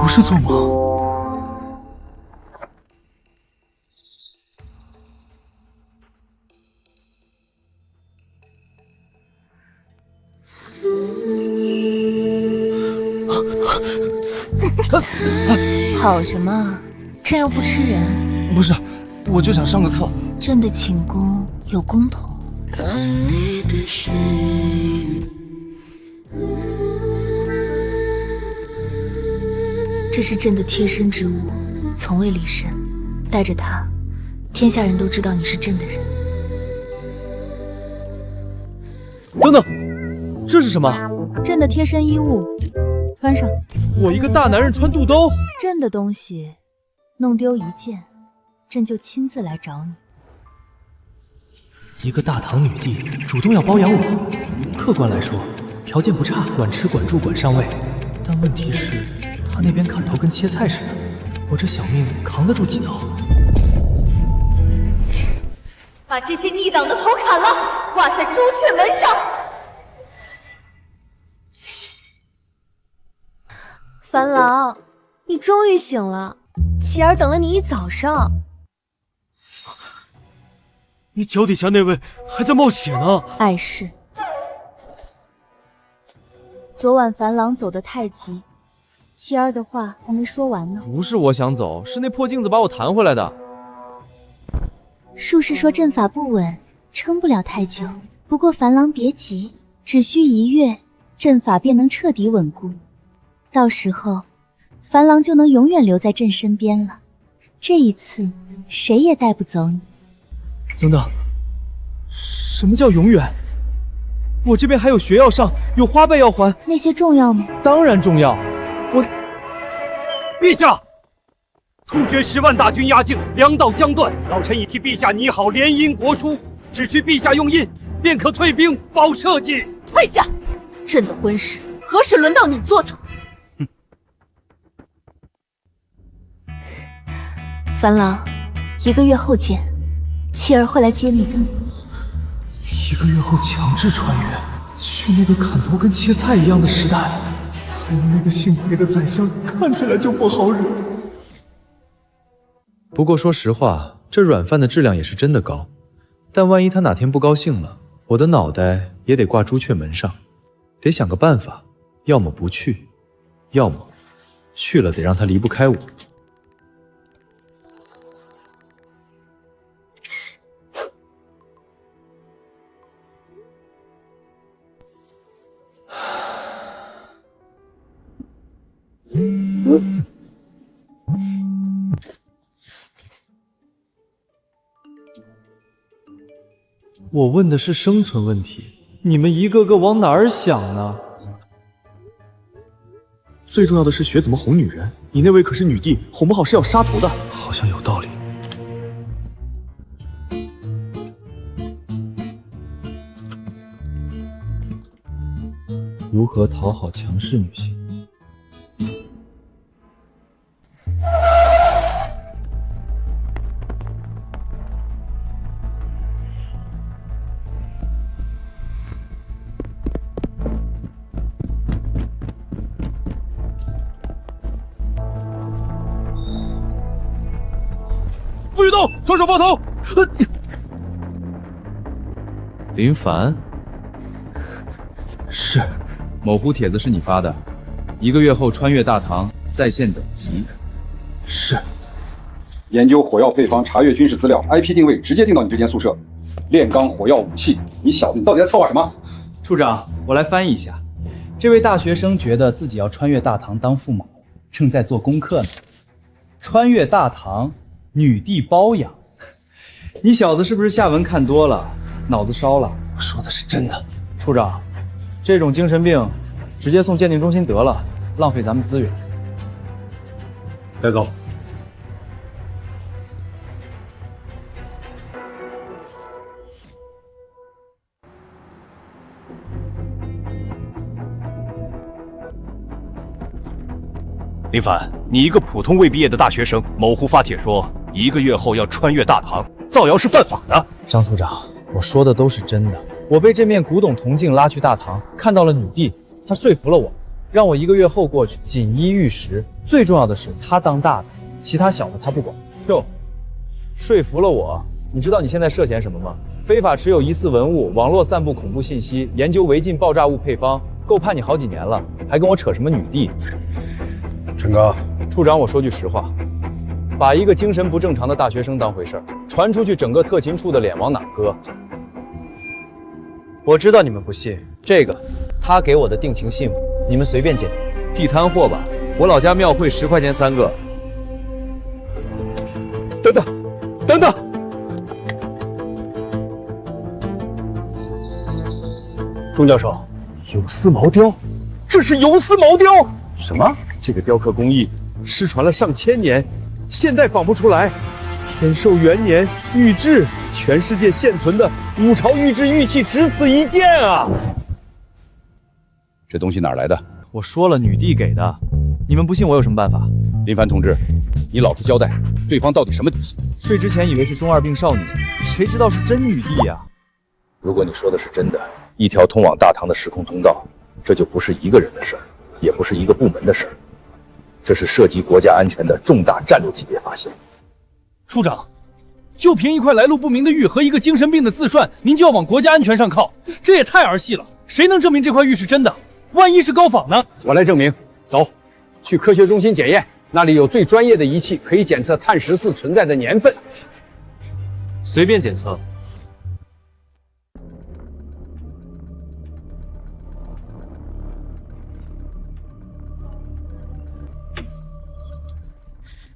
不是做梦。跑什么？这样不吃人？不是，我就想上个厕。朕的寝宫有公桶。这是朕的贴身之物，从未离身。带着它，天下人都知道你是朕的人。等等，这是什么？朕的贴身衣物，穿上。我一个大男人穿肚兜？朕的东西弄丢一件，朕就亲自来找你。一个大唐女帝主动要包养我，客观来说，条件不差，管吃管住管上位。但问题是，她那边砍头跟切菜似的，我这小命扛得住几刀？把这些逆党的头砍了，挂在朱雀门上。樊郎，你终于醒了，琪儿等了你一早上。你脚底下那位还在冒血呢。碍事。昨晚樊郎走得太急，琪儿的话还没说完呢。不是我想走，是那破镜子把我弹回来的。术士说阵法不稳，撑不了太久。不过樊郎别急，只需1月，阵法便能彻底稳固。到时候，樊郎就能永远留在朕身边了。这一次，谁也带不走你。等等，什么叫永远？我这边还有学要上，有花呗要还。那些重要吗？当然重要。陛下，突厥10万大军压境，粮道将断，老臣已替陛下拟好联姻国书，只需陛下用印，便可退兵保社稷。退下！朕的婚事何时轮到你做主？樊郎，1个月后见，妻儿会来接你的。1个月后强制穿越，去那个砍头跟切菜一样的时代，还有那个姓裴的宰相，看起来就不好惹。不过说实话，这软饭的质量也是真的高，但万一他哪天不高兴了，我的脑袋也得挂朱雀门上，得想个办法，要么不去，要么去了得让他离不开我。我问的是生存问题，你们一个个往哪儿想呢？最重要的是学怎么哄女人，你那位可是女帝，哄不好是要杀头的。好像有道理。如何讨好强势女性？不许动，双手抱头。林凡，是。某乎帖子是你发的，1个月后穿越大唐，在线等级。是。研究火药配方，查阅军事资料 ，IP 定位直接定到你这间宿舍。炼钢火药武器，你小子你到底在策划什么？处长，我来翻译一下。这位大学生觉得自己要穿越大唐当驸马，正在做功课呢。穿越大唐，女帝包养。你小子是不是下文看多了，脑子烧了？我说的是真的。处长，这种精神病，直接送鉴定中心得了，浪费咱们资源。带走。林凡，你一个普通未毕业的大学生，某乎发帖说1个月后要穿越大唐，造谣是犯法的。张处长，我说的都是真的。我被这面古董铜镜拉去大唐，看到了女帝，她说服了我，让我1个月后过去，锦衣玉食。最重要的是，他当大的，其他小的他不管。哟，说服了我。你知道你现在涉嫌什么吗？非法持有疑似文物，网络散布恐怖信息，研究违禁爆炸物配方，够判你好几年了，还跟我扯什么女帝？陈哥，处长，我说句实话，把一个精神不正常的大学生当回事儿，传出去，整个特勤处的脸往哪搁？我知道你们不信，这个他给我的定情信物，你们随便捡。地摊货吧，我老家庙会10块钱3个。等等，等等！钟教授，游丝毛雕，这是游丝毛雕！什么？这个雕刻工艺失传了上千年，现代仿不出来。天寿元年玉制，全世界现存的5朝玉制玉器只此一件啊！这东西哪儿来的？我说了，女帝给的。你们不信，我有什么办法？林凡同志，你老实交代，对方到底什么底细？睡之前以为是中二病少女，谁知道是真女帝呀！如果你说的是真的，一条通往大唐的时空通道，这就不是一个人的事儿，也不是一个部门的事儿，这是涉及国家安全的重大战略级别发现。处长，就凭一块来路不明的玉和一个精神病的自涮，您就要往国家安全上靠，这也太儿戏了！谁能证明这块玉是真的？万一是高仿呢？我来证明。走，去科学中心检验，那里有最专业的仪器，可以检测碳14存在的年份。随便检测。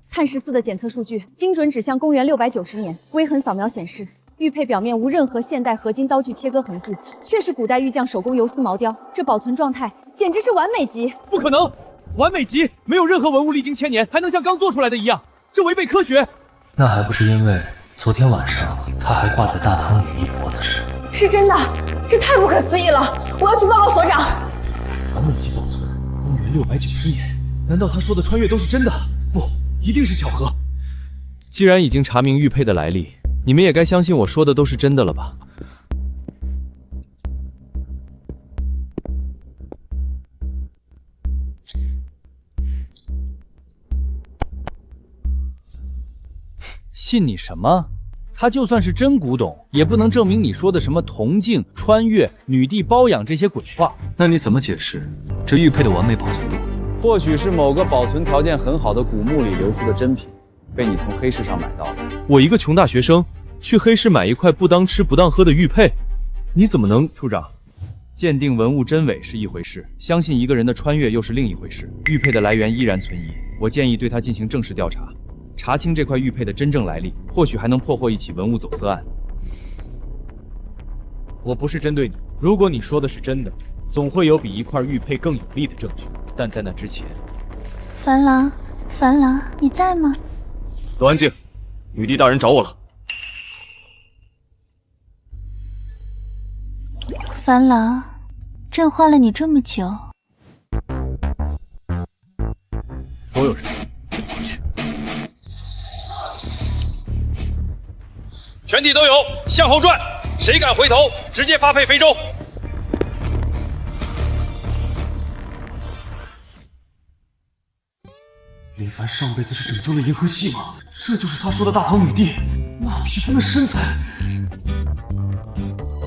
碳14的检测数据精准指向公元690年，微痕扫描显示，玉佩表面无任何现代合金刀具切割痕迹，确是古代玉匠手工游丝毛雕，这保存状态简直是完美级！不可能，完美级，没有任何文物历经千年还能像刚做出来的一样，这违背科学。那还不是因为昨天晚上他还挂在大唐女帝脖子上。是真的，这太不可思议了！我要去报告所长。完美级保存，公元690年，难道他说的穿越都是真的？不，一定是巧合。既然已经查明玉佩的来历，你们也该相信我说的都是真的了吧？信你什么？他就算是真古董，也不能证明你说的什么铜镜、穿越、女帝包养这些鬼话。那你怎么解释这玉佩的完美保存度？或许是某个保存条件很好的古墓里流出的真品，被你从黑市上买到的。我一个穷大学生，去黑市买一块不当吃不当喝的玉佩，你怎么能？处长，鉴定文物真伪是一回事，相信一个人的穿越又是另一回事。玉佩的来源依然存疑，我建议对他进行正式调查，查清这块玉佩的真正来历，或许还能破获一起文物走私案。我不是针对你，如果你说的是真的，总会有比一块玉佩更有力的证据。但在那之前，樊郎，樊郎，你在吗？都安静，女帝大人找我了。樊郎，朕唤了你这么久。所有人回去。全体都有，向后转，谁敢回头，直接发配非洲。林凡上辈子是拯救了银河系吗？这就是他说的大唐女帝？那皮肤的身材。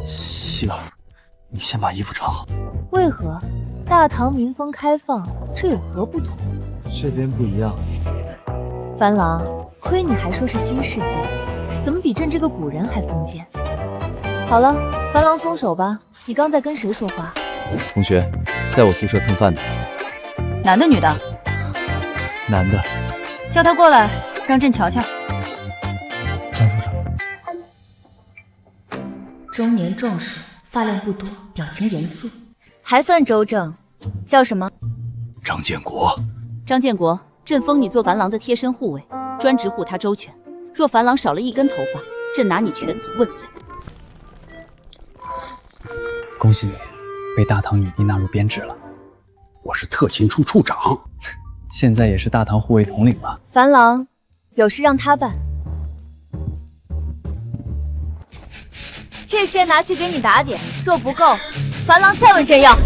希儿，你先把衣服穿好。为何？大唐民风开放，这有何不同？这边不一样。樊郎，亏你还说是新世界，怎么比朕这个古人还封建？好了，樊郎松手吧，你刚在跟谁说话？同学，在我宿舍蹭饭的。男的女的？男的。叫他过来，让朕瞧瞧。张处长。中年壮硕，发量不多，表情严肃，还算周正。叫什么？张建国。张建国，朕封你做樊郎的贴身护卫，专职护他周全。若樊郎少了一根头发，朕拿你全族问罪。恭喜你，被大唐女帝纳入编制了。我是特勤处处长，现在也是大唐护卫统领了。樊郎，有事让他办。这些拿去给你打点，若不够，樊郎再问朕要。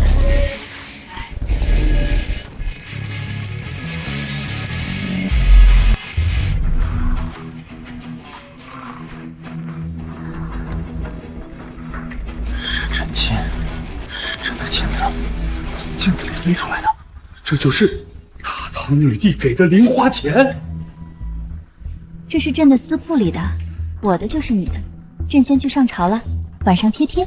镜子里飞出来的，这就是大唐女帝给的零花钱。这是朕的私铺里的，我的就是你的。朕先去上朝了，晚上贴贴。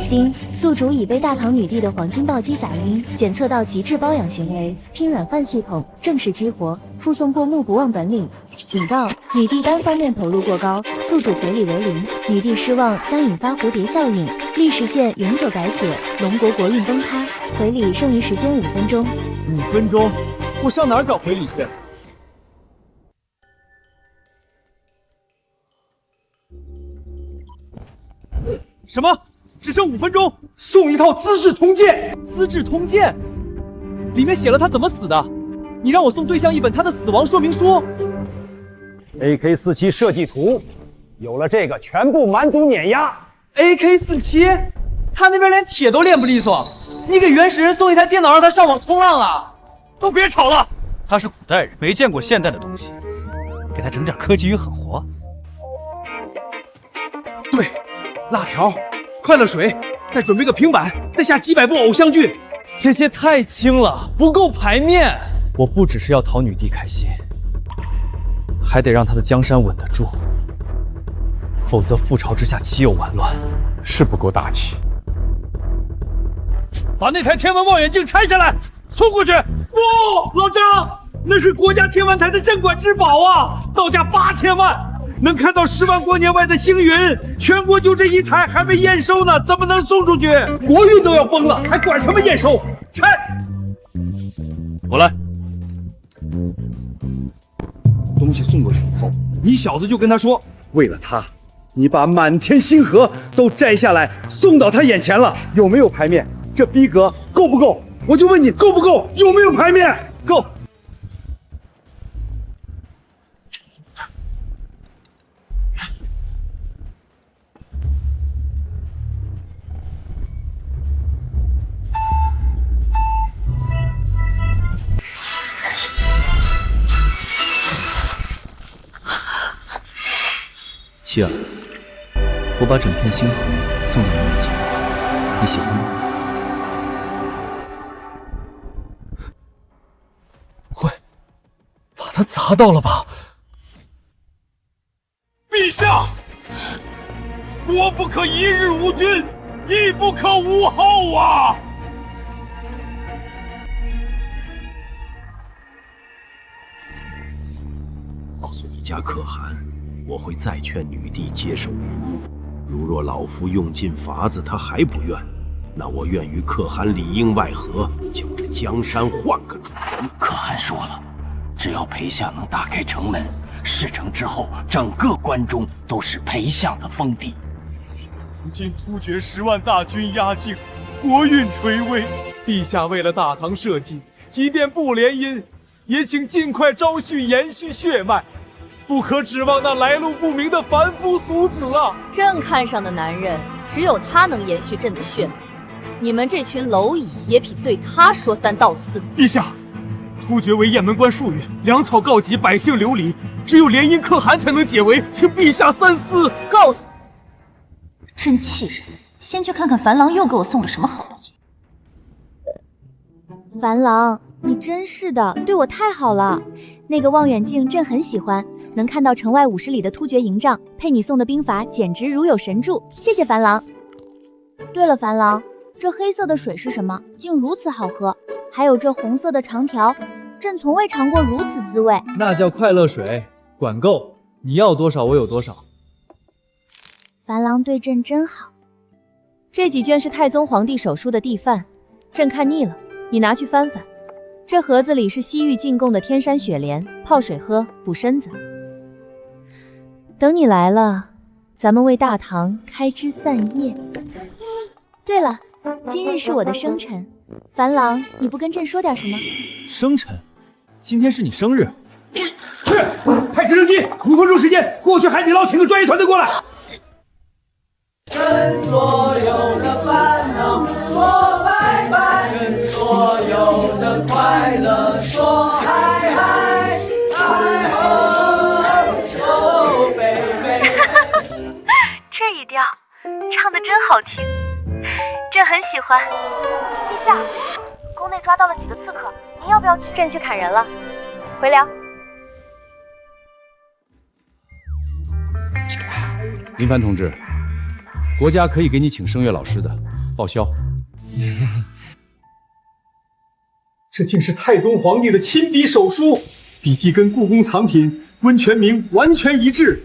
丁，宿主已被大唐女帝的黄金暴击砸晕，检测到极致包养行为，拼软饭系统正式激活，附送过目不忘本领。警告：女帝单方面投入过高，宿主回礼为零。女帝失望将引发蝴蝶效应，历史线永久改写，龙国国运崩塌。回礼剩余时间5分钟。5分钟？我上哪儿找回礼去？什么？只剩5分钟？送一套《资治通鉴》。《资治通鉴》里面写了他怎么死的，你让我送对象一本他的死亡说明书。AK47 设计图，有了这个，全部蛮族碾压。AK47，他那边连铁都练不利索，你给原始人送一台电脑让他上网冲浪啊？都别吵了，他是古代人，没见过现代的东西，给他整点科技与狠活。对，辣条、快乐水，再准备个平板，再下几百部偶像剧。这些太轻了，不够牌面。我不只是要讨女帝开心，还得让她的江山稳得住，否则覆巢之下岂有完卵？是不够大气。把那台天文望远镜拆下来，送过去。不，老张，那是国家天文台的镇馆之宝啊，造价8000万，能看到10万光年外的星云。全国就这一台，还没验收呢，怎么能送出去？国运都要崩了，还管什么验收？拆！我来。东西送过去以后，你小子就跟他说，为了他，你把满天星河都摘下来送到他眼前了，有没有牌面？这逼格够不够？我就问你够不够？有没有牌面？够。妻儿，我把整片星河送到你眼前，你喜欢吗？不会把它砸到了吧？陛下，国不可一日无君，亦不可无后啊！告诉你家可汗，我会再劝女帝接受联姻。如若老夫用尽法子，她还不愿，那我愿与可汗里应外合，叫这江山换个主人。可汗说了，只要陪相能打开城门，事成之后，整个关中都是陪相的封地。如今突厥10万大军压境，国运垂危。陛下为了大唐社稷，即便不联姻，也请尽快招婿延续血脉，不可指望那来路不明的凡夫俗子啊！朕看上的男人，只有他能延续朕的血脉。你们这群蝼蚁也匹对他说3道四。陛下，突厥为雁门关戍援，粮草告急，百姓流离，只有联姻可汗才能解围，请陛下三思。够了！真气人！先去看看樊郎又给我送了什么好东西。樊郎，你真是的，对我太好了。那个望远镜朕很喜欢，能看到城外50里的突厥营帐，配你送的兵法，简直如有神助。谢谢樊郎。对了，樊郎，这黑色的水是什么？竟如此好喝。还有这红色的长条，朕从未尝过如此滋味。那叫快乐水，管够，你要多少我有多少。樊郎对朕真好。这几卷是太宗皇帝手书的地范，朕看腻了，你拿去翻翻。这盒子里是西域进贡的天山雪莲，泡水喝，补身子。等你来了，咱们为大唐开枝散叶。对了，今日是我的生辰，樊郎，你不跟朕说点什么？生辰？今天是你生日？去，派直升机，5分钟时间过去海底捞，请个专业团队过来。跟所有的烦恼说拜拜，跟所有的快乐说嗨嗨，嗨吼，baby。这一调唱得真好听，朕很喜欢。陛下，宫内抓到了几个刺客，您要不要去？朕去砍人了，回聊。林凡同志，国家可以给你请声乐老师的，报销。这竟是太宗皇帝的亲笔手书，笔记跟故宫藏品温泉铭完全一致。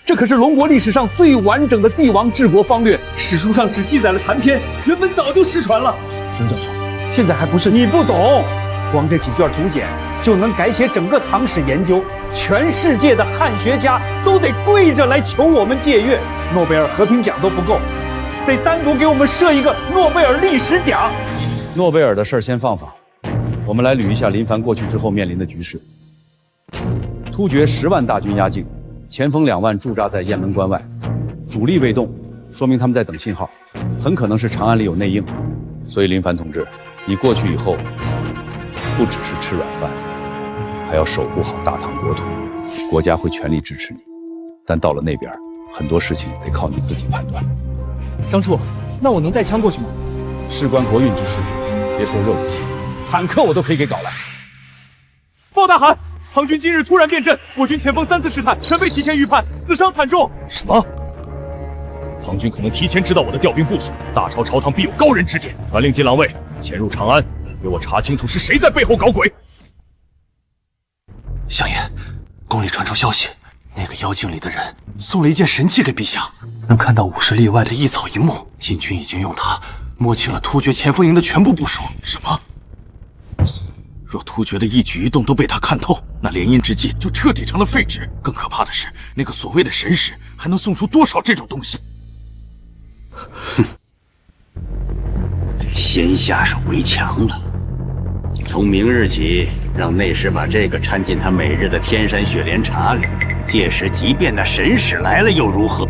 这可是龙国历史上最完整的帝王治国方略，史书上只记载了残篇，原本早就失传了。钟教授，现在还不是你不懂，光这几卷竹简就能改写整个唐史研究，全世界的汉学家都得跪着来求我们借阅，诺贝尔和平奖都不够，得单独给我们设一个诺贝尔历史奖。诺贝尔的事儿先放放，我们来捋一下林凡过去之后面临的局势。突厥10万大军压境，前锋2万驻扎在雁门关外，主力未动，说明他们在等信号，很可能是长安里有内应。所以林凡同志，你过去以后，不只是吃软饭，还要守护好大唐国土。国家会全力支持你，但到了那边，很多事情得靠你自己判断。张处，那我能带枪过去吗？事关国运之事，别说热武器，坦克我都可以给搞来。报大汗！唐军今日突然变阵，我军前锋3次试探全被提前预判，死伤惨重。什么？唐军可能提前知道我的调兵部署，大朝朝堂必有高人指点，传令金狼卫潜入长安，给我查清楚是谁在背后搞鬼。相爷，宫里传出消息，那个妖精里的人送了一件神器给陛下，能看到50里外的一草一木。禁军已经用它摸清了突厥前锋营的全部部署。什么？若突厥的一举一动都被他看透，那联姻之计就彻底成了废纸。更可怕的是，那个所谓的神使还能送出多少这种东西？哼，先下手为强了。从明日起，让内侍把这个掺进他每日的天山雪莲茶里。届时，即便那神使来了又如何？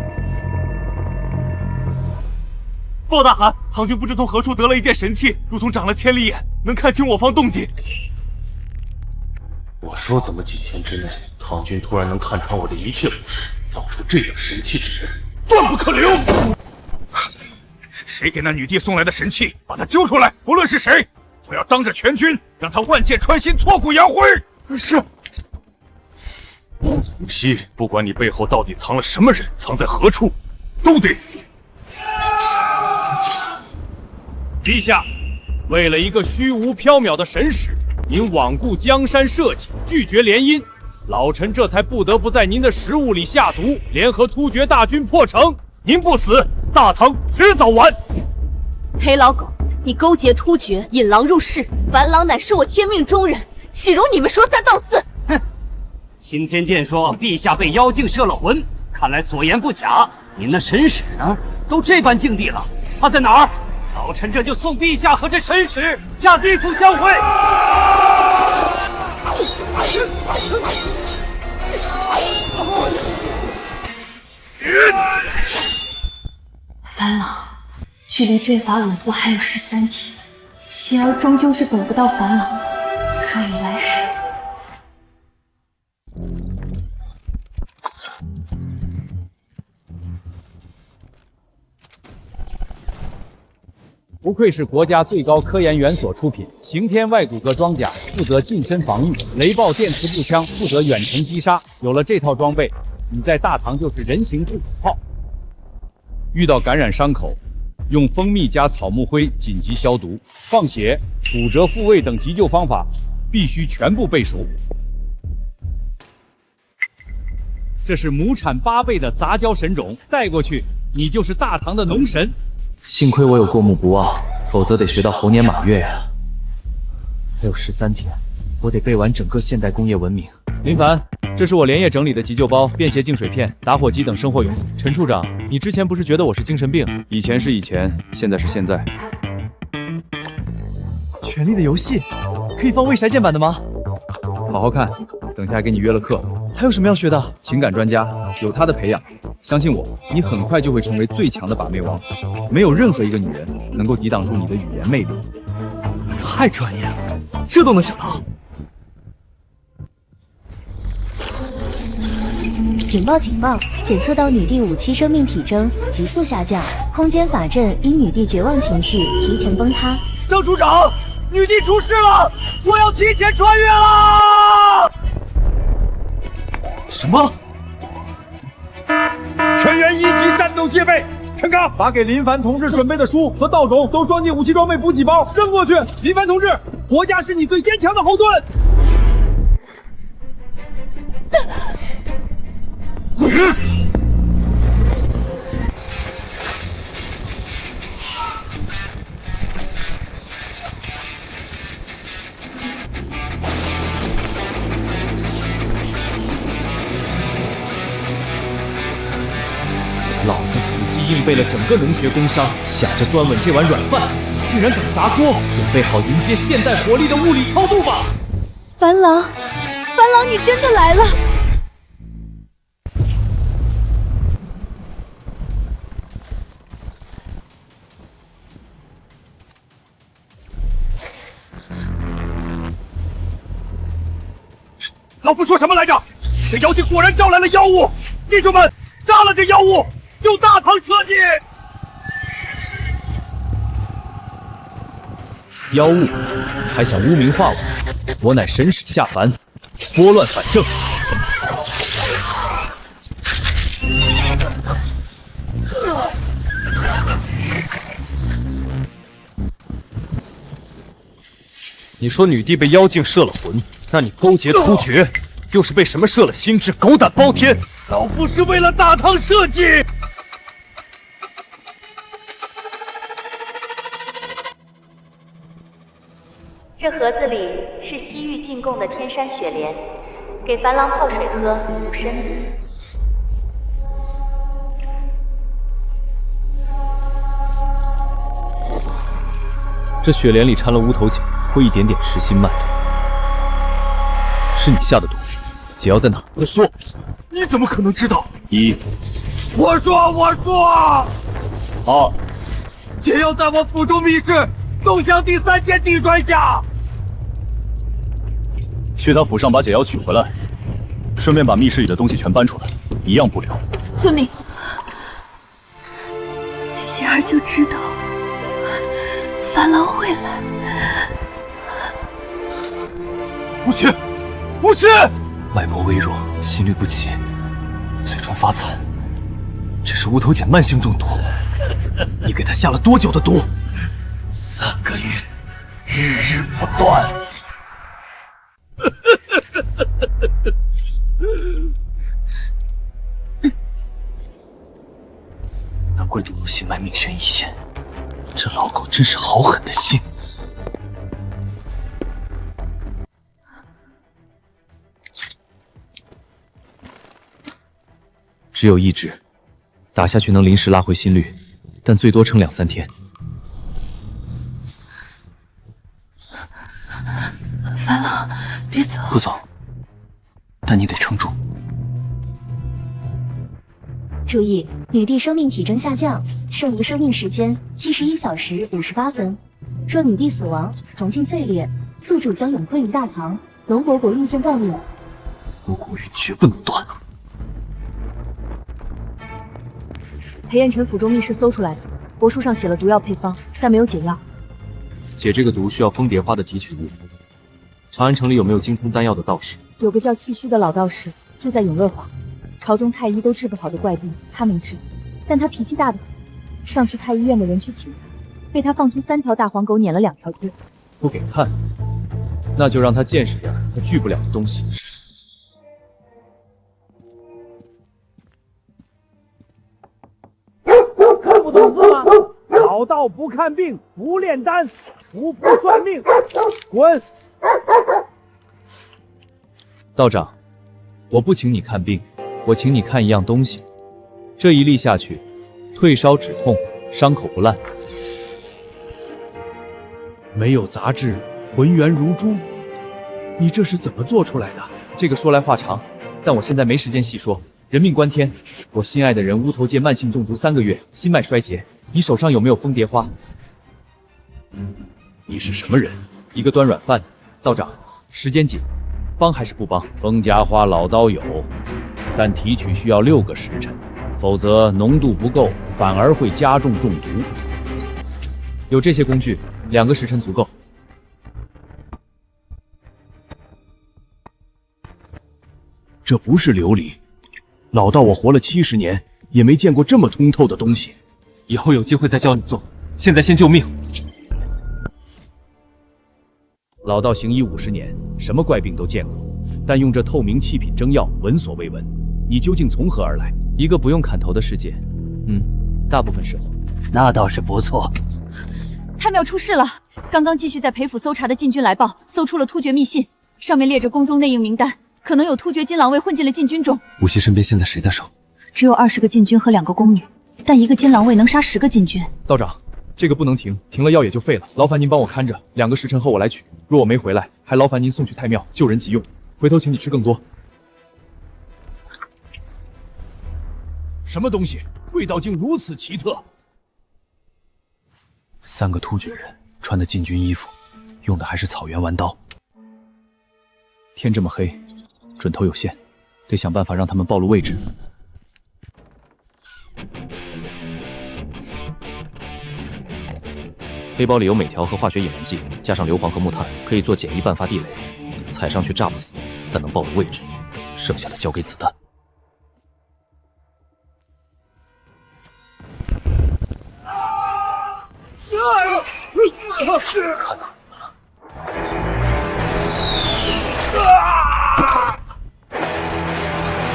报大汗，唐军不知从何处得了一件神器，如同长了千里眼，能看清我方动静。我说，怎么几天之内，唐军突然能看穿我的一切不是，造出这等神器之人，断不可留！是谁给那女帝送来的神器？把她揪出来！无论是谁，我要当着全军，让他万箭穿心，挫骨扬灰！是。无锡，不管你背后到底藏了什么人，藏在何处，都得死。陛下，为了一个虚无缥缈的神使，您罔顾江山社稷，拒绝联姻，老臣这才不得不在您的食物里下毒，联合突厥大军破城。您不死，大唐迟早完。黑老狗，你勾结突厥，引狼入室，樊郎乃是我天命中人，岂容你们说三道四？哼！钦天监说陛下被妖精摄了魂，看来所言不假。您那神使呢？都这般境地了，他在哪儿？老臣这就送陛下和这神使下地府相会。樊郎，距离阵法稳固还有13天，妻儿终究是等不到樊郎。若有来世，不愧是国家最高科研园所出品，刑天外骨骼装甲负责近身防御，雷暴电磁步枪负责远程击杀。有了这套装备，你在大唐就是人形步枪炮。遇到感染伤口，用蜂蜜加草木灰紧急消毒，放血、骨折复位等急救方法必须全部背熟。这是亩产8倍的杂交神种，带过去，你就是大唐的农神。幸亏我有过目不忘，否则得学到猴年马月呀。还有13天，我得背完整个现代工业文明。林凡，这是我连夜整理的急救包、便携净水片、打火机等生活用品。陈处长，你之前不是觉得我是精神病？以前是以前，现在是现在。权力的游戏，可以放未筛键版的吗？好好看，等下给你约了课。还有什么要学的？情感专家，有他的培养，相信我，你很快就会成为最强的把妹王。没有任何一个女人能够抵挡住你的语言魅力。太专业了，这都能想到。警报！警报！检测到女帝武器生命体征急速下降，空间法阵因女帝绝望情绪提前崩塌。张处长，女帝出事了！我要提前穿越了！什么？全员1级战斗戒备。陈刚，把给林凡同志准备的书和道种都装进武器装备补给包，扔过去。林凡同志，国家是你最坚强的后盾。老子死记硬背了整个龙穴工商，想着端稳这碗软饭，你竟然敢砸锅！准备好迎接现代火力的物理超度吧！樊郎，樊郎，你真的来了！老夫说什么来着？这妖精果然招来了妖物！弟兄们，杀了这妖物！救大唐社稷！妖物还想污名化我？我乃神使下凡，拨乱反正。你说女帝被妖精摄了魂，那你勾结突厥，又是被什么摄了心智？狗胆包天！老夫是为了大唐社稷！这盒子里是西域进贡的天山雪莲，给樊郎泡水喝，补身子。这雪莲里掺了乌头碱，会一点点吃心脉。是你下的毒，解药在哪？快说！你怎么可能知道？1，我说2，解药在我府中密室，东厢第3间地砖下。去他府上把解药取回来，顺便把密室里的东西全搬出来，一样不留。遵命。喜儿就知道樊郎会来。无情，无情！脉搏微弱，心律不齐，最终发残。这是乌头碱慢性中毒。你给他下了多久的毒？3个月，日日不断。难怪毒入心脉，命悬一线。这老狗真是好狠的心。只有1支，打下去能临时拉回心率，但最多撑2、3天。樊郎，别走！不走，但你得撑住。注意，女帝生命体征下降，剩余生命时间71小时58分。若女帝死亡，铜镜碎裂，宿主将永困于大唐。龙伯伯运送断命，我古云绝不能断。裴彦辰府中密室搜出来的，帛书上写了毒药配方，但没有解药。解这个毒需要蜂蝶花的提取物。长安城里有没有精通丹药的道士？有个叫气虚的老道士，住在永乐坊。朝中太医都治不好的怪病，他能治，但他脾气大得很。上去太医院的人去请他，被他放出3条大黄狗撵了2条街。不给看，那就让他见识点他拒不了的东西。看不懂字吗？老道不看病，不炼丹，不算命，滚！道长，我不请你看病，我请你看一样东西。这一粒下去，退烧止痛，伤口不烂。没有杂质，浑圆如珠。你这是怎么做出来的？这个说来话长，但我现在没时间细说。人命关天，我心爱的人乌头界慢性中毒3个月，心脉衰竭。你手上有没有蜂蝶花？你是什么人？一个端软饭的。道长，时间紧，帮还是不帮？蜂夹花老刀有，但提取需要6个时辰，否则浓度不够，反而会加重中毒。有这些工具，2个时辰足够。这不是琉璃。老道，我活了70年，也没见过这么通透的东西。以后有机会再教你做，现在先救命。老道行医50年，什么怪病都见过，但用这透明气品蒸药，闻所未闻。你究竟从何而来？一个不用砍头的世界，大部分时候。那倒是不错。太庙出事了！刚刚继续在裴府搜查的禁军来报，搜出了突厥密信，上面列着宫中内应名单，可能有突厥金狼卫混进了禁军中。无锡身边现在谁在守？只有20个禁军和2个宫女，但一个金狼卫能杀10个禁军。道长，这个不能停，停了药也就废了。劳烦您帮我看着，2个时辰后我来取。若我没回来，还劳烦您送去太庙，救人急用。回头请你吃更多。什么东西？味道竟如此奇特！3个突厥人穿的禁军衣服，用的还是草原弯刀。天这么黑，准头有限，得想办法让他们暴露位置。背包里有镁条和化学引燃剂，加上硫磺和木炭，可以做简易半发地雷，踩上去炸不死，但能暴露位置。剩下的交给子弹。看哪！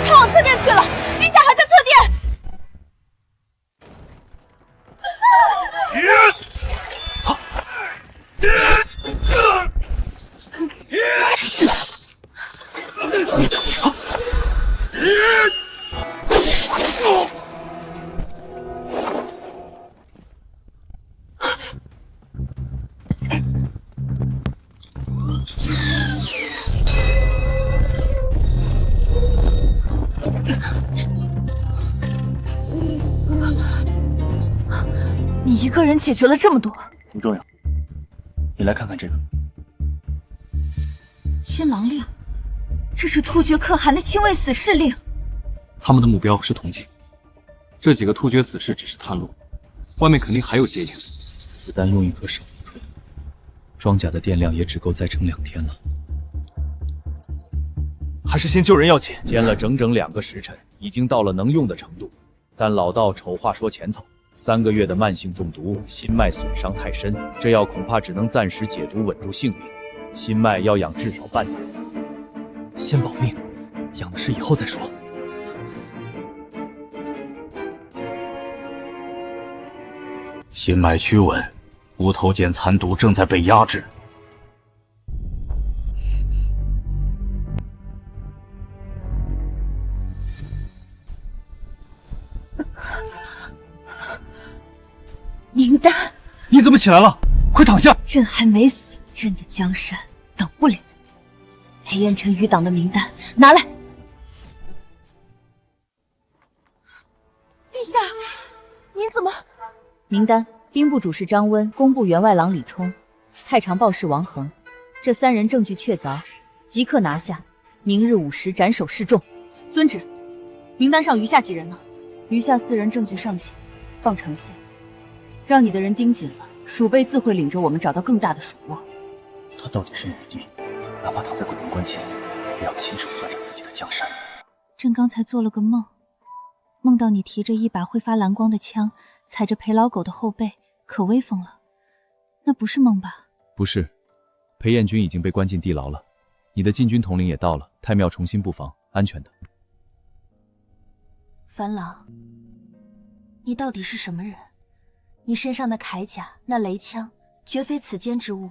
他往侧殿去了，陛下还在侧殿。你一个人解决了这么多，不重要。你来看看这个金狼令，这是突厥可汗的亲卫死士令。他们的目标是铜镜，这几个突厥死士只是探路，外面肯定还有接应。子弹用1颗少1颗，装甲的电量也只够再撑2天了。还是先救人要紧。煎了整整2个时辰，已经到了能用的程度。但老道丑话说前头，3个月的慢性中毒，心脉损伤太深，这药恐怕只能暂时解毒，稳住性命。心脉要养至少半年。先保命，养的事以后再说。心脉趋稳，无头间残毒正在被压制。名单，你怎么起来了？快躺下！朕还没死，朕的江山等不了。裴彦辰余党的名单拿来。陛下，您怎么？名单：兵部主事张温，工部员外郎李冲，太常报事王恒。这3人证据确凿，即刻拿下。明日5时斩首示众。遵旨。名单上余下几人呢？余下4人证据尚浅，放长线。让你的人盯紧了，鼠辈自会领着我们找到更大的鼠窝。他到底是女帝，哪怕躺在鬼门关前，也要亲手攥着自己的江山。朕刚才做了个梦，梦到你提着一把会发蓝光的枪，踩着裴老狗的后背，可威风了。那不是梦吧？不是，裴彦君已经被关进地牢了，你的禁军统领也到了，太庙重新布防，安全的。樊郎，你到底是什么人？你身上的铠甲，那雷枪，绝非此间之物。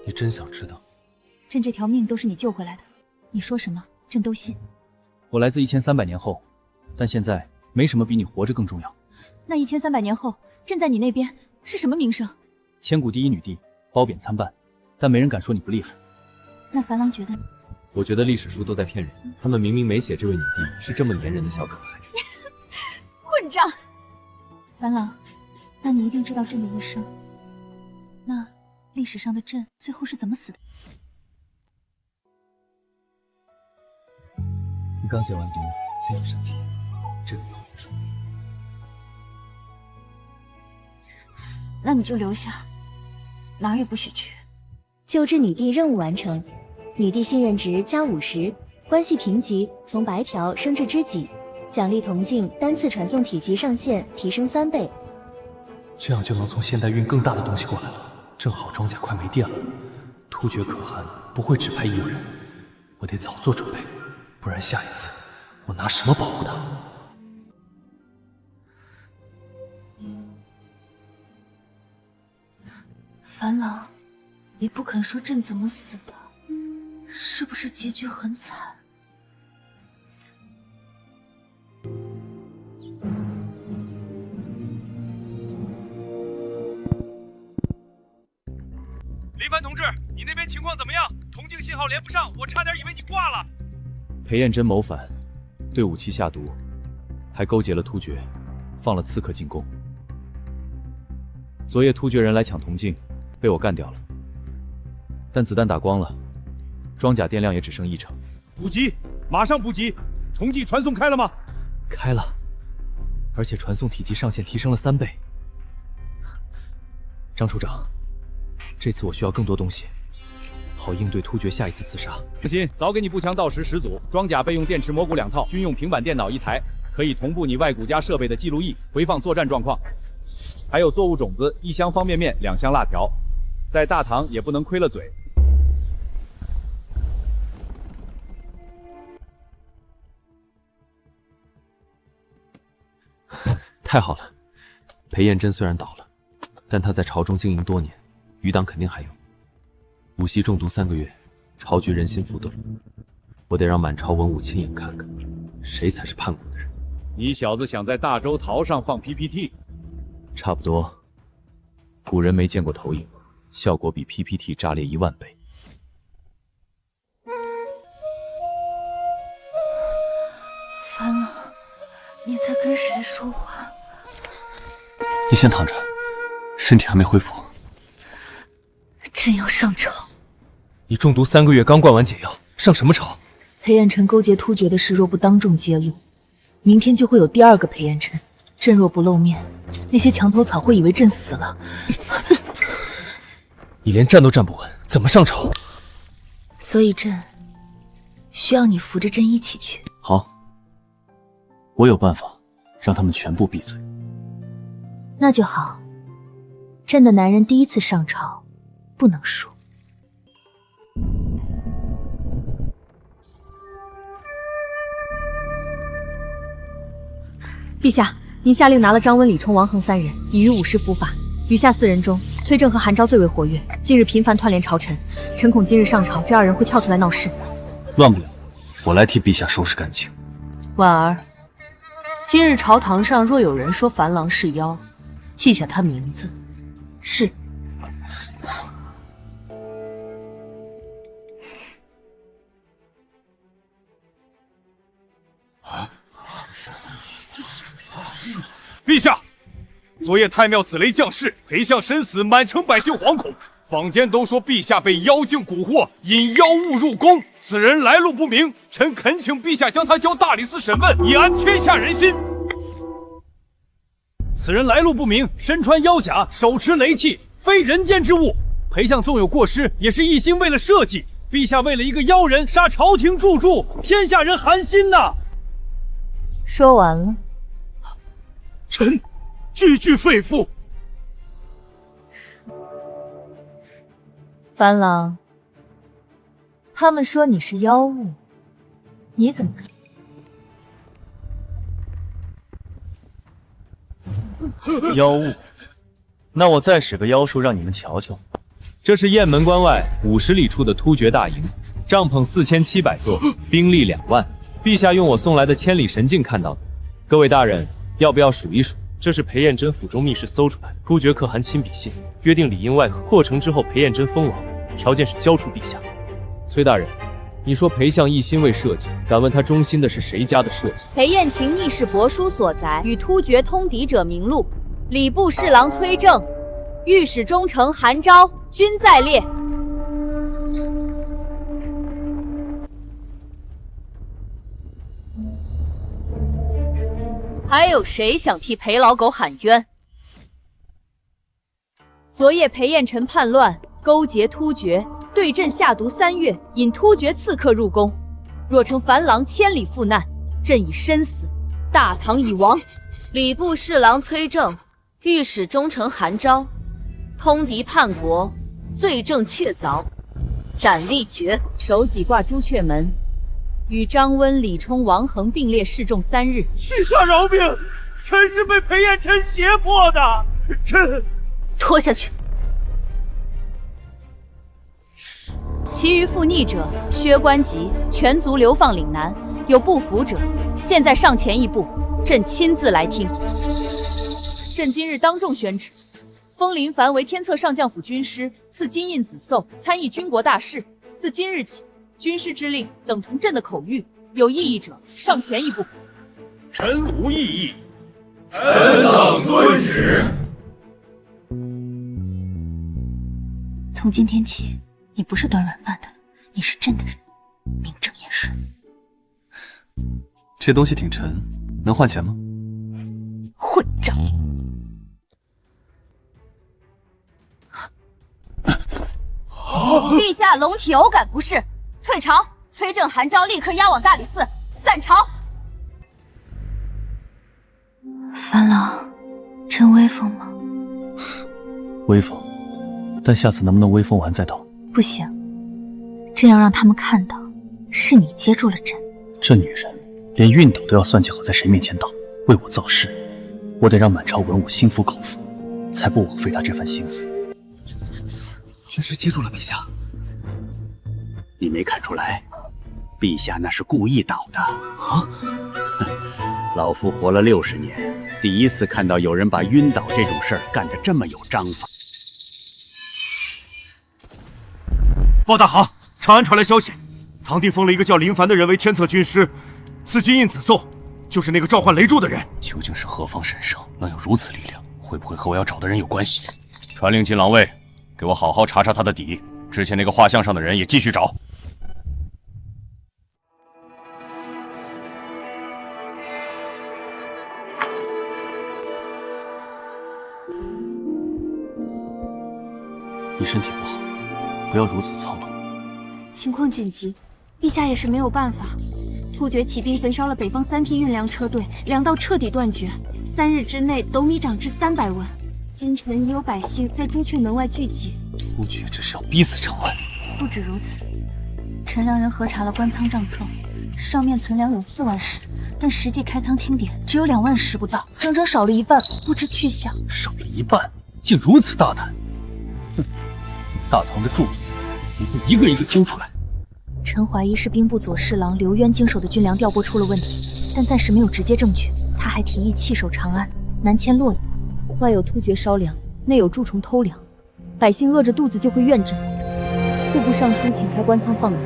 你真想知道？朕这条命都是你救回来的，你说什么，朕都信。我来自1300年后，但现在没什么比你活着更重要。那1300年后，朕在你那边是什么名声？千古第一女帝，褒贬参半，但没人敢说你不厉害。那樊郎觉得？我觉得历史书都在骗人，他们明明没写这位女帝是这么粘人的小可爱。混账！樊郎，那你一定知道朕的一生。那历史上的朕最后是怎么死的？你刚解完毒，先养身体，这个以后再说。那你就留下，哪儿也不许去。救治女帝任务完成，女帝信任值加50，关系评级从白条升至知己，奖励铜镜单次传送体积上限提升3倍。这样就能从现代运更大的东西过来了。正好装甲快没电了，突厥可汗不会只派义务人，我得早做准备，不然下一次我拿什么保护他？樊郎，你不肯说朕怎么死的，是不是结局很惨？林凡同志，你那边情况怎么样？铜镜信号连不上，我差点以为你挂了。裴彦真谋反，对武器下毒，还勾结了突厥，放了刺客进宫。昨夜突厥人来抢铜镜，被我干掉了，但子弹打光了，装甲电量也只剩1成。补给，马上补给！铜镜传送开了吗？开了，而且传送体积上限提升了3倍。张处长，这次我需要更多东西，好应对突厥下一次刺杀。放心，早给你步枪到时10组，装甲备用电池蘑菇2套，军用平板电脑1台，可以同步你外骨架设备的记录仪，回放作战状况。还有作物种子1箱方便面2箱辣条，在大唐也不能亏了嘴。太好了，裴彦真虽然倒了，但他在朝中经营多年，余党肯定还有。武袭中毒3个月，朝局人心浮动，我得让满朝文武亲眼看看，谁才是叛国的人。你小子想在大周桃上放 PPT？ 差不多。古人没见过投影，效果比 PPT 炸裂10000倍。樊郎，你在跟谁说话？你先躺着，身体还没恢复。朕要上朝。你中毒3个月，刚灌完解药，上什么朝？裴彦辰勾结突厥的事若不当众揭露，明天就会有第2个裴彦辰。朕若不露面，那些墙头草会以为朕死了。你连站都站不稳，怎么上朝？所以朕需要你扶着朕一起去。好，我有办法让他们全部闭嘴。那就好。朕的男人第1次上朝，不能输。陛下，您下令拿了张温、李冲、王恒3人，已于武士伏法。余下4人中，崔正和韩昭最为活跃，近日频繁串联朝臣。臣恐今日上朝，这2人会跳出来闹事。乱不了，我来替陛下收拾干净。婉儿，今日朝堂上若有人说樊郎是妖，记下他名字。是。陛下，昨夜太庙紫雷降世，裴相身死，满城百姓惶恐。坊间都说陛下被妖精蛊惑，引妖物入宫，此人来路不明。臣恳请陛下将他交大理寺审问，以安天下人心。此人来路不明，身穿妖甲，手持雷器，非人间之物。裴相纵有过失，也是一心为了社稷。陛下为了一个妖人杀朝廷柱柱，天下人寒心呐！说完了。臣句句肺腑。樊郎，他们说你是妖物，你怎么看？妖物？那我再使个妖术让你们瞧瞧。这是雁门关外50里处的突厥大营，帐篷4700座，兵力2万。陛下用我送来的千里神镜看到的。各位大人，要不要数一数？这是裴彦真府中密室搜出来的，突厥可汗亲笔信，约定里应外合，破城之后裴彦真封王，条件是交出陛下。崔大人，你说裴相一心为社稷，敢问他忠心的是谁家的社稷？裴彦秦密室帛书所载，与突厥通敌者名录：礼部侍郎崔正、御史中丞韩昭均在列。还有谁想替裴老狗喊冤？昨夜裴彦辰叛乱，勾结突厥，对阵下毒3月，引突厥刺客入宫。若称樊郎千里赴难，朕以身死，大唐已亡。礼部侍郎崔正，御史中丞韩昭，通敌叛国，罪证确凿，斩立决。手戟挂朱雀门，与张温、李冲、王恒并列示众3日。陛下饶命！臣是被裴彦琛胁迫的，臣拖下去。其余附逆者，削官籍，全族流放岭南。有不服者，现在上前一步，朕亲自来听。朕今日当众宣旨，封林凡为天策上将府军师，赐金印紫绶，参议军国大事。自今日起，军师之令等同朕的口谕，有异议者上前一步。臣无异议，臣等遵旨。从今天起，你不是端软饭的，你是朕的人，名正言顺。这东西挺沉，能换钱吗？混账！陛下龙体偶感不适，退朝。崔正、韩昭立刻押往大理寺，散朝。樊郎，真威风吗？威风，但下次能不能威风完再斗？不行，朕要让他们看到，是你接住了朕。这女人连熨斗都要算计好在谁面前倒，为我造势，我得让满朝文武心服口服，才不枉费她这番心思。军师接住了陛下。你没看出来，陛下那是故意倒的啊！老夫活了60年，第一次看到有人把晕倒这种事儿干得这么有章法。报大行，长安传来消息，堂弟封了一个叫林凡的人为天策军师，赐金印紫绶，就是那个召唤雷柱的人。究竟是何方神圣，能有如此力量？会不会和我要找的人有关系？传令金狼卫，给我好好查查他的底。之前那个画像上的人也继续找。你身体不好，不要如此操劳。情况紧急，陛下也是没有办法。突厥起兵焚烧了北方3批运粮车队，粮道彻底断绝，3日之内斗米涨至300文。京城已有百姓在朱雀门外聚集。突厥这是要逼死长安。不止如此，臣让人核查了官仓账册，上面存粮有4万石，但实际开仓清点只有2万石不到，整整少了一半，不知去向。少了一半，竟如此大胆！哼，大唐的柱主，你会一个一个揪出来。臣怀疑是兵部左侍郎刘渊经手的军粮调拨出了问题，但暂时没有直接证据。他还提议弃守长安，南迁洛阳。外有突厥烧粮，内有蛀虫偷粮，百姓饿着肚子就会怨朕。户部尚书请开官仓放粮，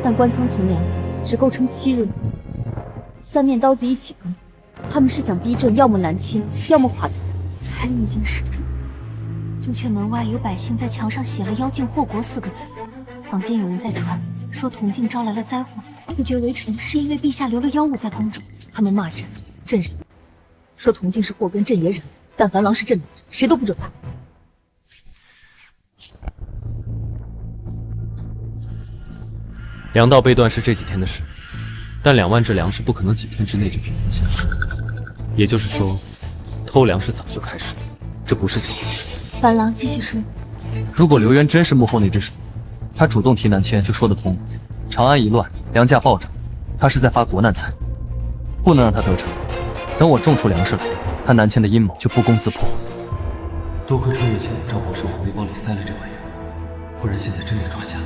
但官仓存粮只够撑7日。3面刀子一起割，他们是想逼朕要么南迁，要么垮台。还有一件事，朱雀门外有百姓在墙上写了“妖精祸国”4个字，坊间有人在传说铜镜招来了灾祸，突厥围城是因为陛下留了妖物在宫中。他们骂朕，朕忍；说铜镜是祸根，朕也忍。但樊郎是朕的，谁都不准怕。粮道被断是这几天的事，但2万只粮食不可能几天之内就平衡下来。也就是说，偷粮食早就开始了，这不是巧合。樊郎继续说。如果刘渊真是幕后那只手，他主动提南迁就说得通。长安一乱，粮价暴涨，他是在发国难财，不能让他得逞。等我种出粮食来，他南迁的阴谋就不攻自破。多亏穿越前赵博士往背包里塞了这玩意儿，不然现在真得抓瞎了。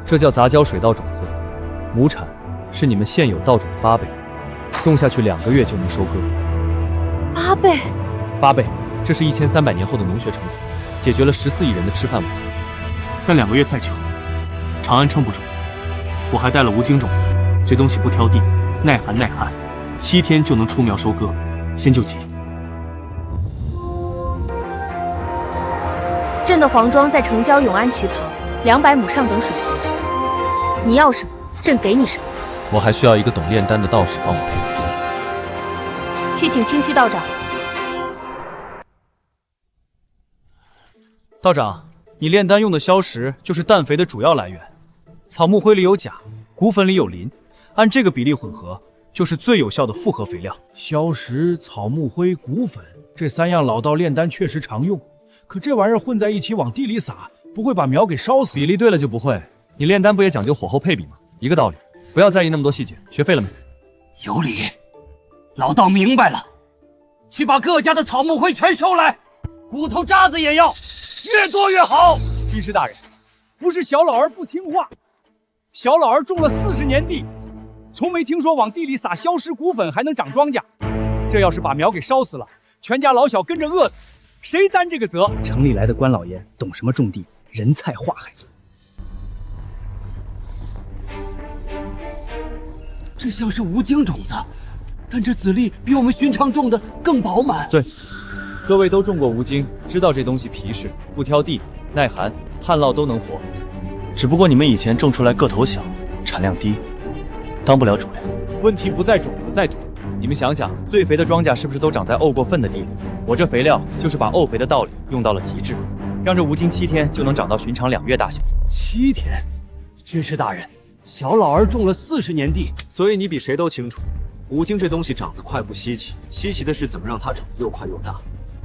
这叫杂交水稻种子，亩产是你们现有稻种的8倍，种下去2个月就能收割。8倍？8倍，这是1300年后的农学成果，解决了14亿人的吃饭问题。但2个月太久，长安撑不住。我还带了无精种子，这东西不挑地，耐寒耐旱，7天就能出苗收割，先救急。朕的黄庄在城郊永安渠旁，200亩上等水田。你要什么，朕给你什么。我还需要一个懂炼丹的道士帮我配方。去请清虚道长。道长，你炼丹用的硝石就是氮肥的主要来源。草木灰里有钾，骨粉里有磷，按这个比例混合，就是最有效的复合肥料。硝石、草木灰、骨粉，这3样老道炼丹确实常用，可这玩意儿混在一起往地里撒，不会把苗给烧死？比例对了就不会。你炼丹不也讲究火候配比吗？一个道理，不要在意那么多细节。学会了没？有理，老道明白了。去把各家的草木灰全收来，骨头渣子也要，越多越好。军师大人，不是小老儿不听话，小老儿种了40年地，从没听说往地里撒硝石骨粉还能长庄稼。这要是把苗给烧死了，全家老小跟着饿死，谁担这个责？城里来的官老爷懂什么种地，人菜化海。这像是无精种子，但这籽粒比我们寻常种的更饱满。对，各位都种过无精，知道这东西皮实，不挑地，耐寒、旱涝都能活。只不过你们以前种出来个头小，产量低，当不了主粮。问题不在种子，在土。你们想想，最肥的庄稼是不是都长在沤过粪的地里？我这肥料就是把沤肥的道理用到了极致，让这无精7天就能长到寻常2月大小。7天，军师大人。小老儿种了40年地，所以你比谁都清楚，无精这东西长得快不稀奇，稀奇的是怎么让它长得又快又大。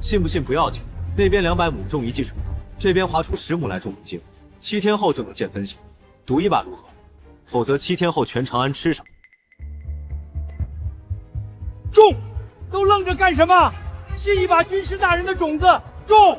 信不信不要紧，那边200亩种1季水稻，这边划出10亩来种无精，7天后就能见分晓。赌一把如何？否则7天后全长安吃什么？种！都愣着干什么？信一把军师大人的种子，种！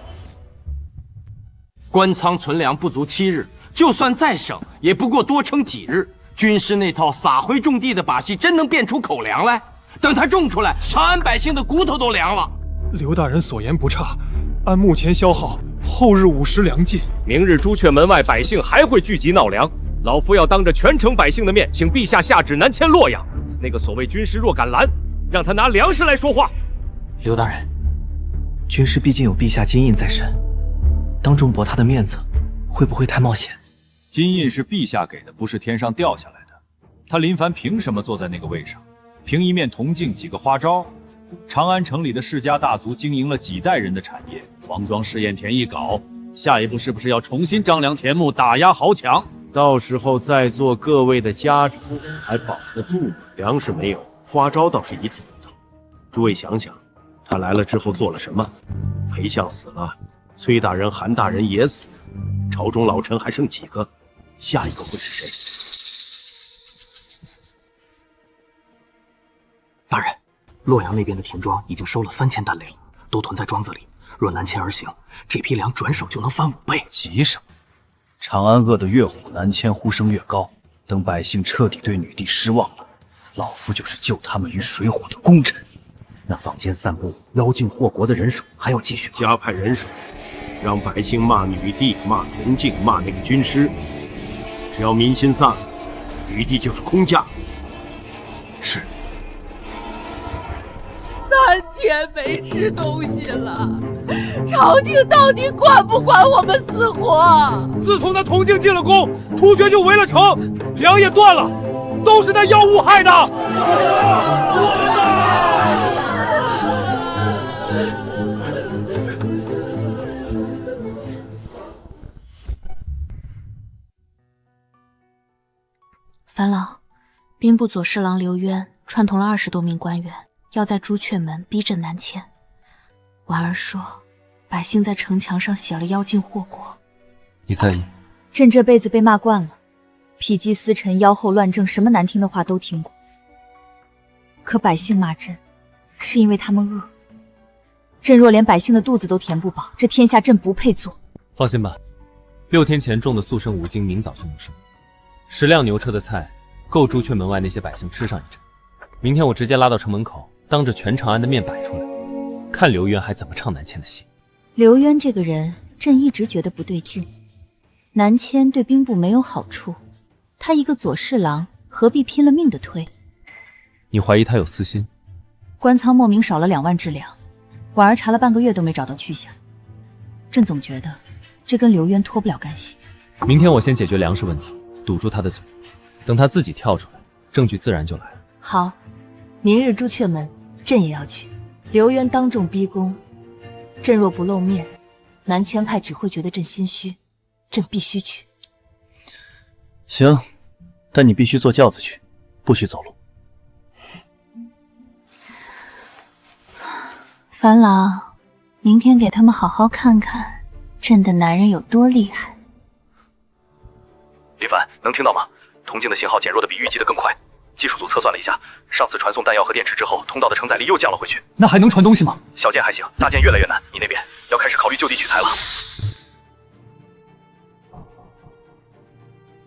官仓存粮不足7日。就算再省，也不过多撑几日。军师那套撒灰种地的把戏，真能变出口粮来？等他种出来，长安百姓的骨头都凉了。刘大人所言不差，按目前消耗，后日5时粮尽。明日朱雀门外百姓还会聚集闹粮，老夫要当着全城百姓的面，请陛下下旨南迁洛阳。那个所谓军师若敢拦，让他拿粮食来说话。刘大人，军师毕竟有陛下金印在身，当众驳他的面子，会不会太冒险？金印是陛下给的，不是天上掉下来的。他林凡凭什么坐在那个位上？凭一面铜镜几个花招？长安城里的世家大族经营了几代人的产业，黄庄试验田一搞，下一步是不是要重新张良田牧，打压豪强？到时候在座各位的家主还保得住吗？粮食没有，花招倒是一套一套。诸位想想，他来了之后做了什么？裴相死了，崔大人、韩大人也死了，朝中老臣还剩几个？下一个会是谁？大人，洛阳那边的田庄已经收了3000担粮，都囤在庄子里。若南迁而行，这批粮转手就能翻5倍。急什么？长安饿得越虎南迁，呼声越高。等百姓彻底对女帝失望了，老夫就是救他们于水火的功臣。那坊间散布妖精祸国的人手还要继续吗？加派人手，让百姓骂女帝、骂铜镜、骂那个军师。只要民心散了，女帝就是空架子。是。3天没吃东西了，朝廷到底管不管我们死活？自从那铜镜进了宫，突厥就围了城，粮也断了，都是那妖物害的。樊老，兵部左侍郎刘渊串通了20多名官员，要在朱雀门逼朕南迁。婉儿说，百姓在城墙上写了妖精祸国。你在意？朕这辈子被骂惯了，否极司臣、妖后乱政，什么难听的话都听过。可百姓骂朕，是因为他们饿。朕若连百姓的肚子都填不饱，这天下朕不配做。放心吧，6天前种的速生5斤，明早就能收。10辆牛车的菜，够朱雀门外那些百姓吃上一阵。明天我直接拉到城门口，当着全长安的面摆出来，看刘渊还怎么唱南迁的戏。刘渊这个人，朕一直觉得不对劲。南迁对兵部没有好处，他一个左侍郎，何必拼了命的推？你怀疑他有私心？官仓莫名少了2万支粮，婉儿查了半个月都没找到去向。朕总觉得这跟刘渊脱不了干系。明天我先解决粮食问题，堵住他的嘴，等他自己跳出来，证据自然就来了。好，明日朱雀门，朕也要去。刘渊当众逼宫，朕若不露面，南迁派只会觉得朕心虚。朕必须去。行，但你必须坐轿子去，不许走路。樊郎，明天给他们好好看看朕的男人有多厉害。林凡，能听到吗？铜镜的信号减弱的比预计的更快。技术组测算了一下，上次传送弹药和电池之后，通道的承载力又降了回去。那还能传东西吗？小件还行，大件越来越难。你那边要开始考虑就地取材了。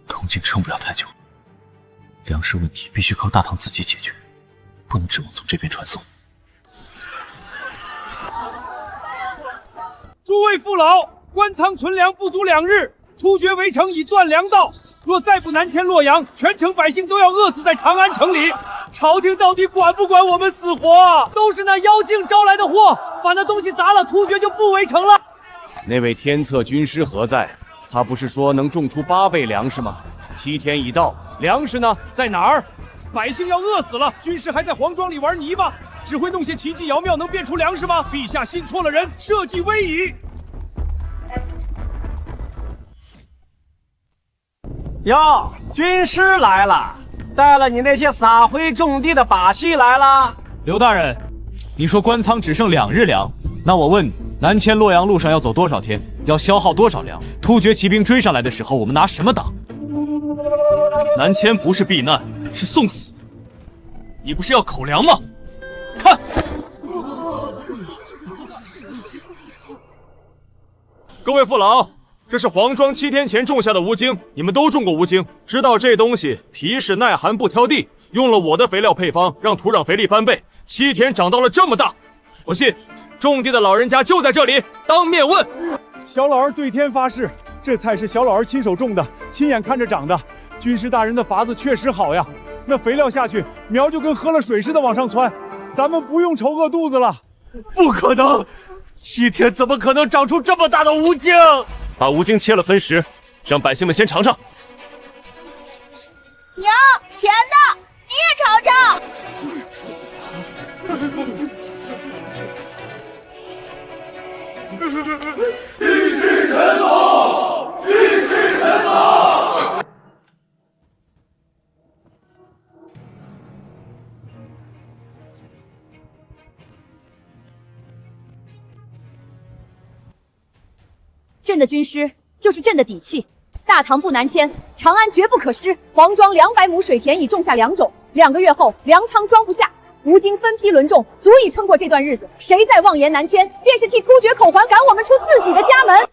铜镜撑不了太久，粮食问题必须靠大唐自己解决，不能指望从这边传送。诸位父老，官仓存粮不足2日，突厥围城已断粮道，若再不南迁洛阳，全城百姓都要饿死在长安城里。朝廷到底管不管我们死活？都是那妖精招来的祸，把那东西砸了，突厥就不围城了。那位天策军师何在？他不是说能种出8倍粮食吗？7天已到，粮食呢？在哪儿？百姓要饿死了，军师还在黄庄里玩泥巴，只会弄些奇技瑶妙，能变出粮食吗？陛下信错了人，社稷危矣。哟，军师来了，带了你那些撒灰种地的把戏来了。刘大人，你说官仓只剩2日粮，那我问你，南迁洛阳路上要走多少天？要消耗多少粮？突厥骑兵追上来的时候，我们拿什么挡？南迁不是避难，是送死。你不是要口粮吗？看，各位父老，这是黄庄7天前种下的无精，你们都种过无精，知道这东西皮实耐寒不挑地，用了我的肥料配方，让土壤肥力翻倍，7天长到了这么大。我信，种地的老人家就在这里，当面问。小老儿对天发誓，这菜是小老儿亲手种的，亲眼看着长的。军师大人的法子确实好呀，那肥料下去，苗就跟喝了水似的往上窜，咱们不用愁饿肚子了。不可能，7天怎么可能长出这么大的无精？把无精切了分食，让百姓们先尝尝。娘，甜的，你也尝尝。军师神农，军师神农。朕的军师就是朕的底气，大唐不南迁，长安绝不可失。黄庄200亩水田已种下良种，2个月后粮仓装不下，吴京分批轮种，足以撑过这段日子。谁再妄言南迁，便是替突厥口还，赶我们出自己的家门。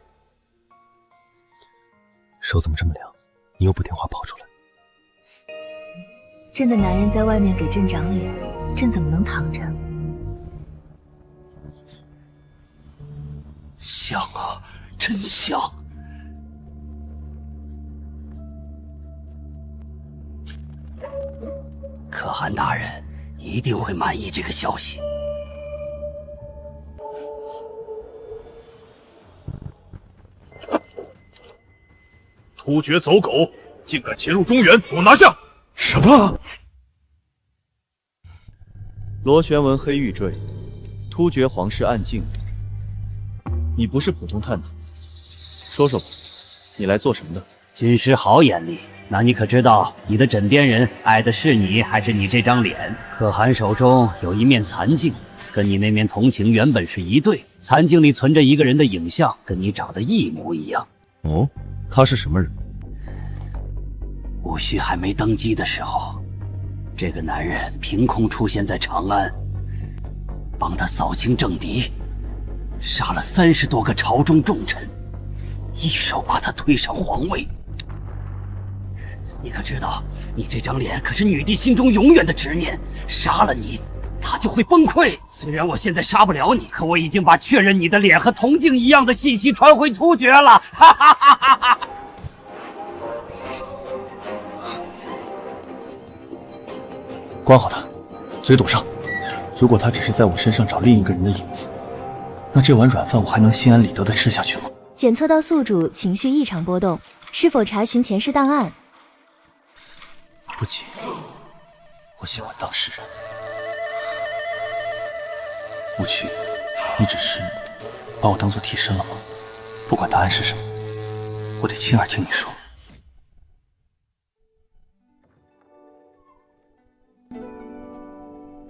手怎么这么凉？你又不听话跑出来。朕的男人在外面给朕长脸，朕怎么能躺着？香啊，真香！可汗大人一定会满意这个消息。突厥走狗，竟敢潜入中原，给我拿下！什么？螺旋纹黑玉坠，突厥皇室暗镜。你不是普通探子，说说吧，你来做什么的？军师好眼力，那你可知道你的枕边人爱的是你还是你这张脸？可汗手中有一面残镜，跟你那面铜镜原本是一对，残镜里存着一个人的影像，跟你长得一模一样。哦，他是什么人？戊戌还没登基的时候，这个男人凭空出现在长安，帮他扫清政敌，杀了30多个朝中重臣，一手把他推上皇位。你可知道，你这张脸可是女帝心中永远的执念，杀了你，她就会崩溃。虽然我现在杀不了你，可我已经把确认你的脸和铜镜一样的信息传回突厥了。哈哈哈哈哈！关好他，嘴堵上。如果他只是在我身上找另一个人的影子，那这碗软饭我还能心安理得地吃下去吗？检测到宿主情绪异常波动，是否查询前世档案？不急，我喜欢当事人。戊戌，你只是把我当做替身了吗？不管答案是什么，我得亲耳听你说。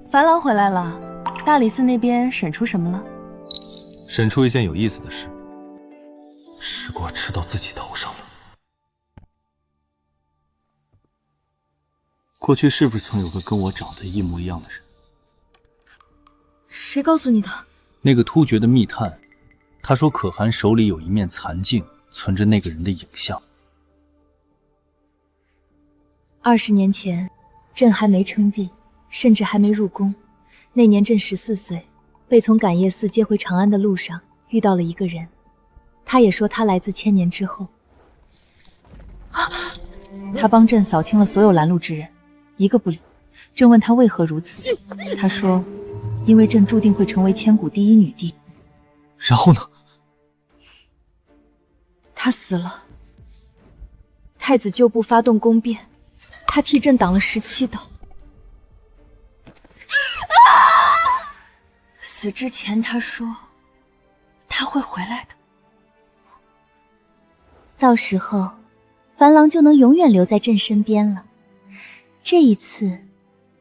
樊郎回来了，大理寺那边审出什么了？审出一件有意思的事。吃瓜吃到自己头上了。过去是不是曾有个跟我长得一模一样的人？谁告诉你的？那个突厥的密探，他说可汗手里有一面残镜，存着那个人的影像。 20年前，朕还没称帝，甚至还没入宫。那年朕14岁，被从感业寺接回长安的路上遇到了一个人，他也说他来自千年之后。他帮朕扫清了所有拦路之人，一个不留。朕问他为何如此，他说，因为朕注定会成为千古第一女帝。然后呢？他死了。太子旧部发动宫变。 他替朕挡了17刀，死之前他说他会回来的，到时候樊郎就能永远留在朕身边了。这一次，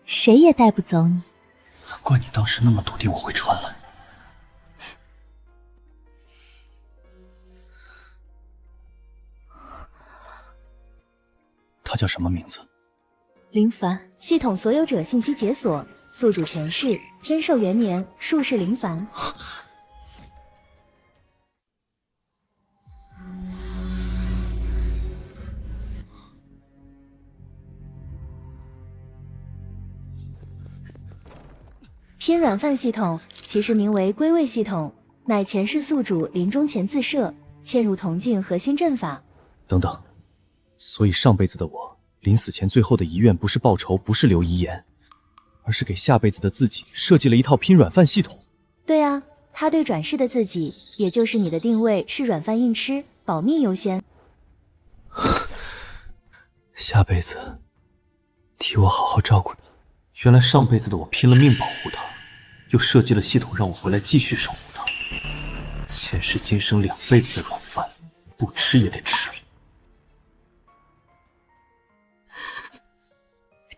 谁也带不走你。难怪你当时那么笃定我会传来。他叫什么名字？ 林凡，系统所有者信息解锁，宿主前世：天寿元年，术士林凡。偏软饭系统，其实名为归位系统，乃前世宿主临终前自设，嵌入铜镜核心阵法。等等，所以上辈子的我。 临死前最后的遗愿不是报仇，不是留遗言，而是给下辈子的自己设计了一套拼软饭系统。对啊，他对转世的自己，也就是你的定位是软饭硬吃，保命优先。下辈子替我好好照顾他。原来上辈子的我拼了命保护他，又设计了系统让我回来继续守护他。前世今生2辈子的软饭，不吃也得吃。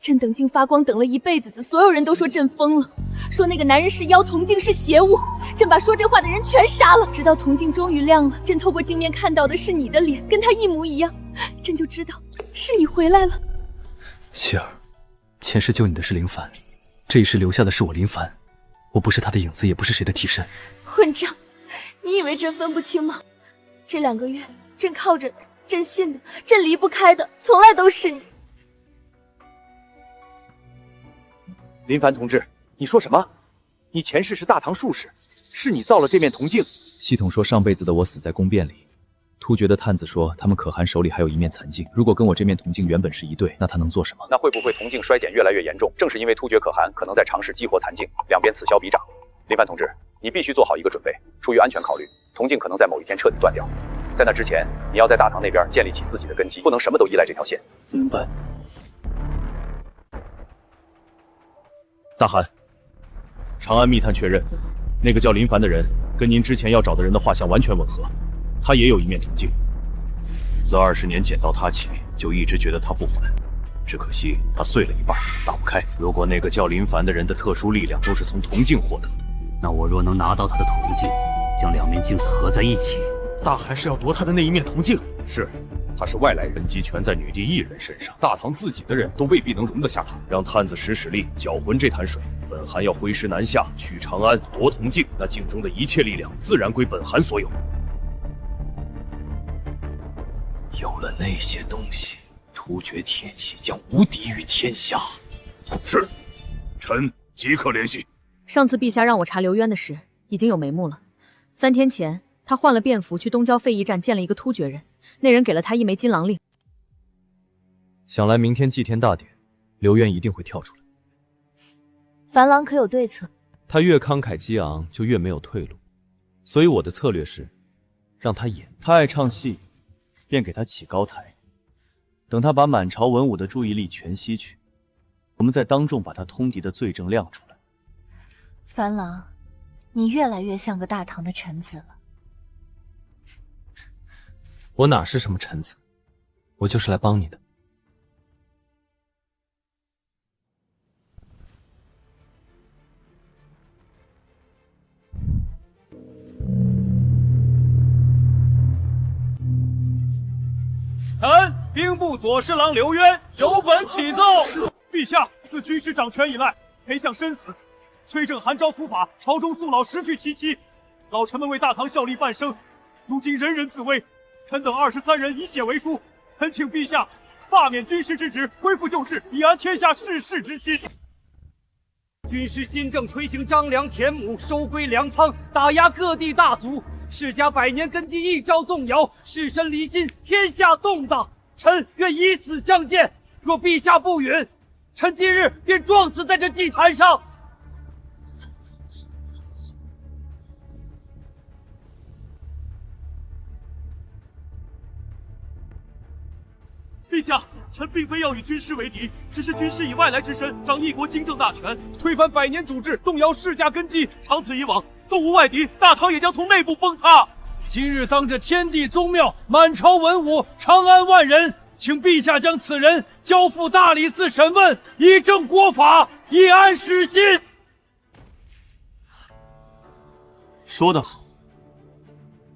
朕等镜发光，等了1辈子，所有人都说朕疯了，说那个男人是妖，铜镜是邪物。朕把说这话的人全杀了，直到铜镜终于亮了，朕透过镜面看到的是你的脸，跟他一模一样，朕就知道是你回来了。希儿，前世救你的是林凡，这一世留下的是我林凡，我不是他的影子，也不是谁的替身。混账！你以为朕分不清吗？这2个月，朕靠着的，朕信的，朕离不开的，从来都是你。 林凡同志，你说什么？你前世是大唐术士，是你造了这面铜镜。系统说上辈子的我死在宫变里，突厥的探子说他们可汗手里还有一面残镜，如果跟我这面铜镜原本是一对，那他能做什么？那会不会铜镜衰减越来越严重？正是因为突厥可汗可能在尝试激活残镜，两边此消彼长。林凡同志，你必须做好一个准备，出于安全考虑，铜镜可能在某一天彻底断掉。在那之前，你要在大唐那边建立起自己的根基，不能什么都依赖这条线。明白。 大汗，长安密探确认，那个叫林凡的人跟您之前要找的人的画像完全吻合，他也有一面铜镜。自20年捡到他起，就一直觉得他不凡，只可惜他碎了一半，打不开。如果那个叫林凡的人的特殊力量都是从铜镜获得，那我若能拿到他的铜镜，将2面镜子合在一起，大汗是要夺他的那一面铜镜。是。 他是外来人，机全在女帝一人身上，大唐自己的人都未必能容得下他。让探子使力，搅浑这潭水。本汗要挥师南下，去长安夺铜镜，那镜中的一切力量自然归本汗所有。有了那些东西，突厥铁骑将无敌于天下。是，臣即刻联系。上次陛下让我查刘渊的事，已经有眉目了。3天前，他换了便服去东郊废驿站见了一个突厥人。 那人给了他一枚金狼令，想来明天祭天大典，刘渊一定会跳出来。樊郎可有对策？他越慷慨激昂，就越没有退路，所以我的策略是，让他演。他爱唱戏，便给他起高台，等他把满朝文武的注意力全吸去，我们再当众把他通敌的罪证亮出来。樊郎，你越来越像个大唐的臣子了。我哪是什么臣子，我就是来帮你的。臣兵部左侍郎刘渊有本启奏。陛下，自军师掌权以来，裴相身死，崔正、韩昭伏法，朝中肃老失去其期，老臣们为大唐效力半生，如今人人自危，臣等23人以血为书，恳请陛下罢免军师之职，恢复旧制，以安天下世事之心。军师新政推行张良田亩，收归粮仓，打压各地大族，世家百年根基一朝动摇，士绅离心，天下动荡。臣愿以死相见，若陛下不允，臣今日便撞死在这祭坛上。陛下，臣并非要与军师为敌，只是军师以外来之身掌一国经政大权，推翻百年祖制，动摇世家根基。长此以往，纵无外敌，大唐也将从内部崩塌。今日当着天地宗庙，满朝文武，长安万人，请陛下将此人交付大理寺审问，以正国法，以安史心。说得好，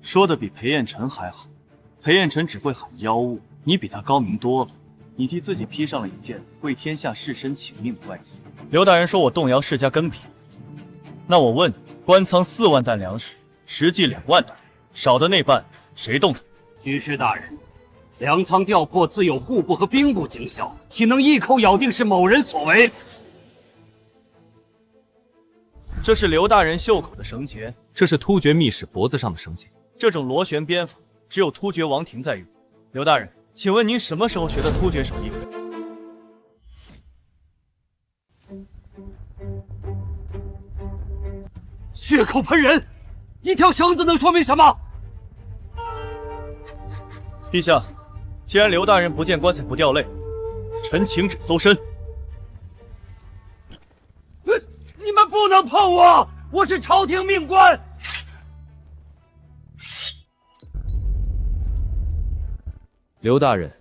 说得比裴彦辰还好。裴彦辰只会喊妖物，你比他高明多了。你替自己披上了一件为天下士绅请命的外衣。刘大人说我动摇世家根皮，那我问你，官仓4万担粮食，实际2万担，少的那半谁动的？军师大人，粮仓调破自有户部和兵部警校，岂能一口咬定是某人所为？这是刘大人袖口的绳结，这是突厥密使脖子上的绳结。这种螺旋鞭法只有突厥王庭在用。刘大人，请问您什么时候学的突厥手艺？血口喷人，一条绳子能说明什么？陛下，既然刘大人不见棺材不掉泪，臣请旨搜身。你们不能碰我，我是朝廷命官。刘大人，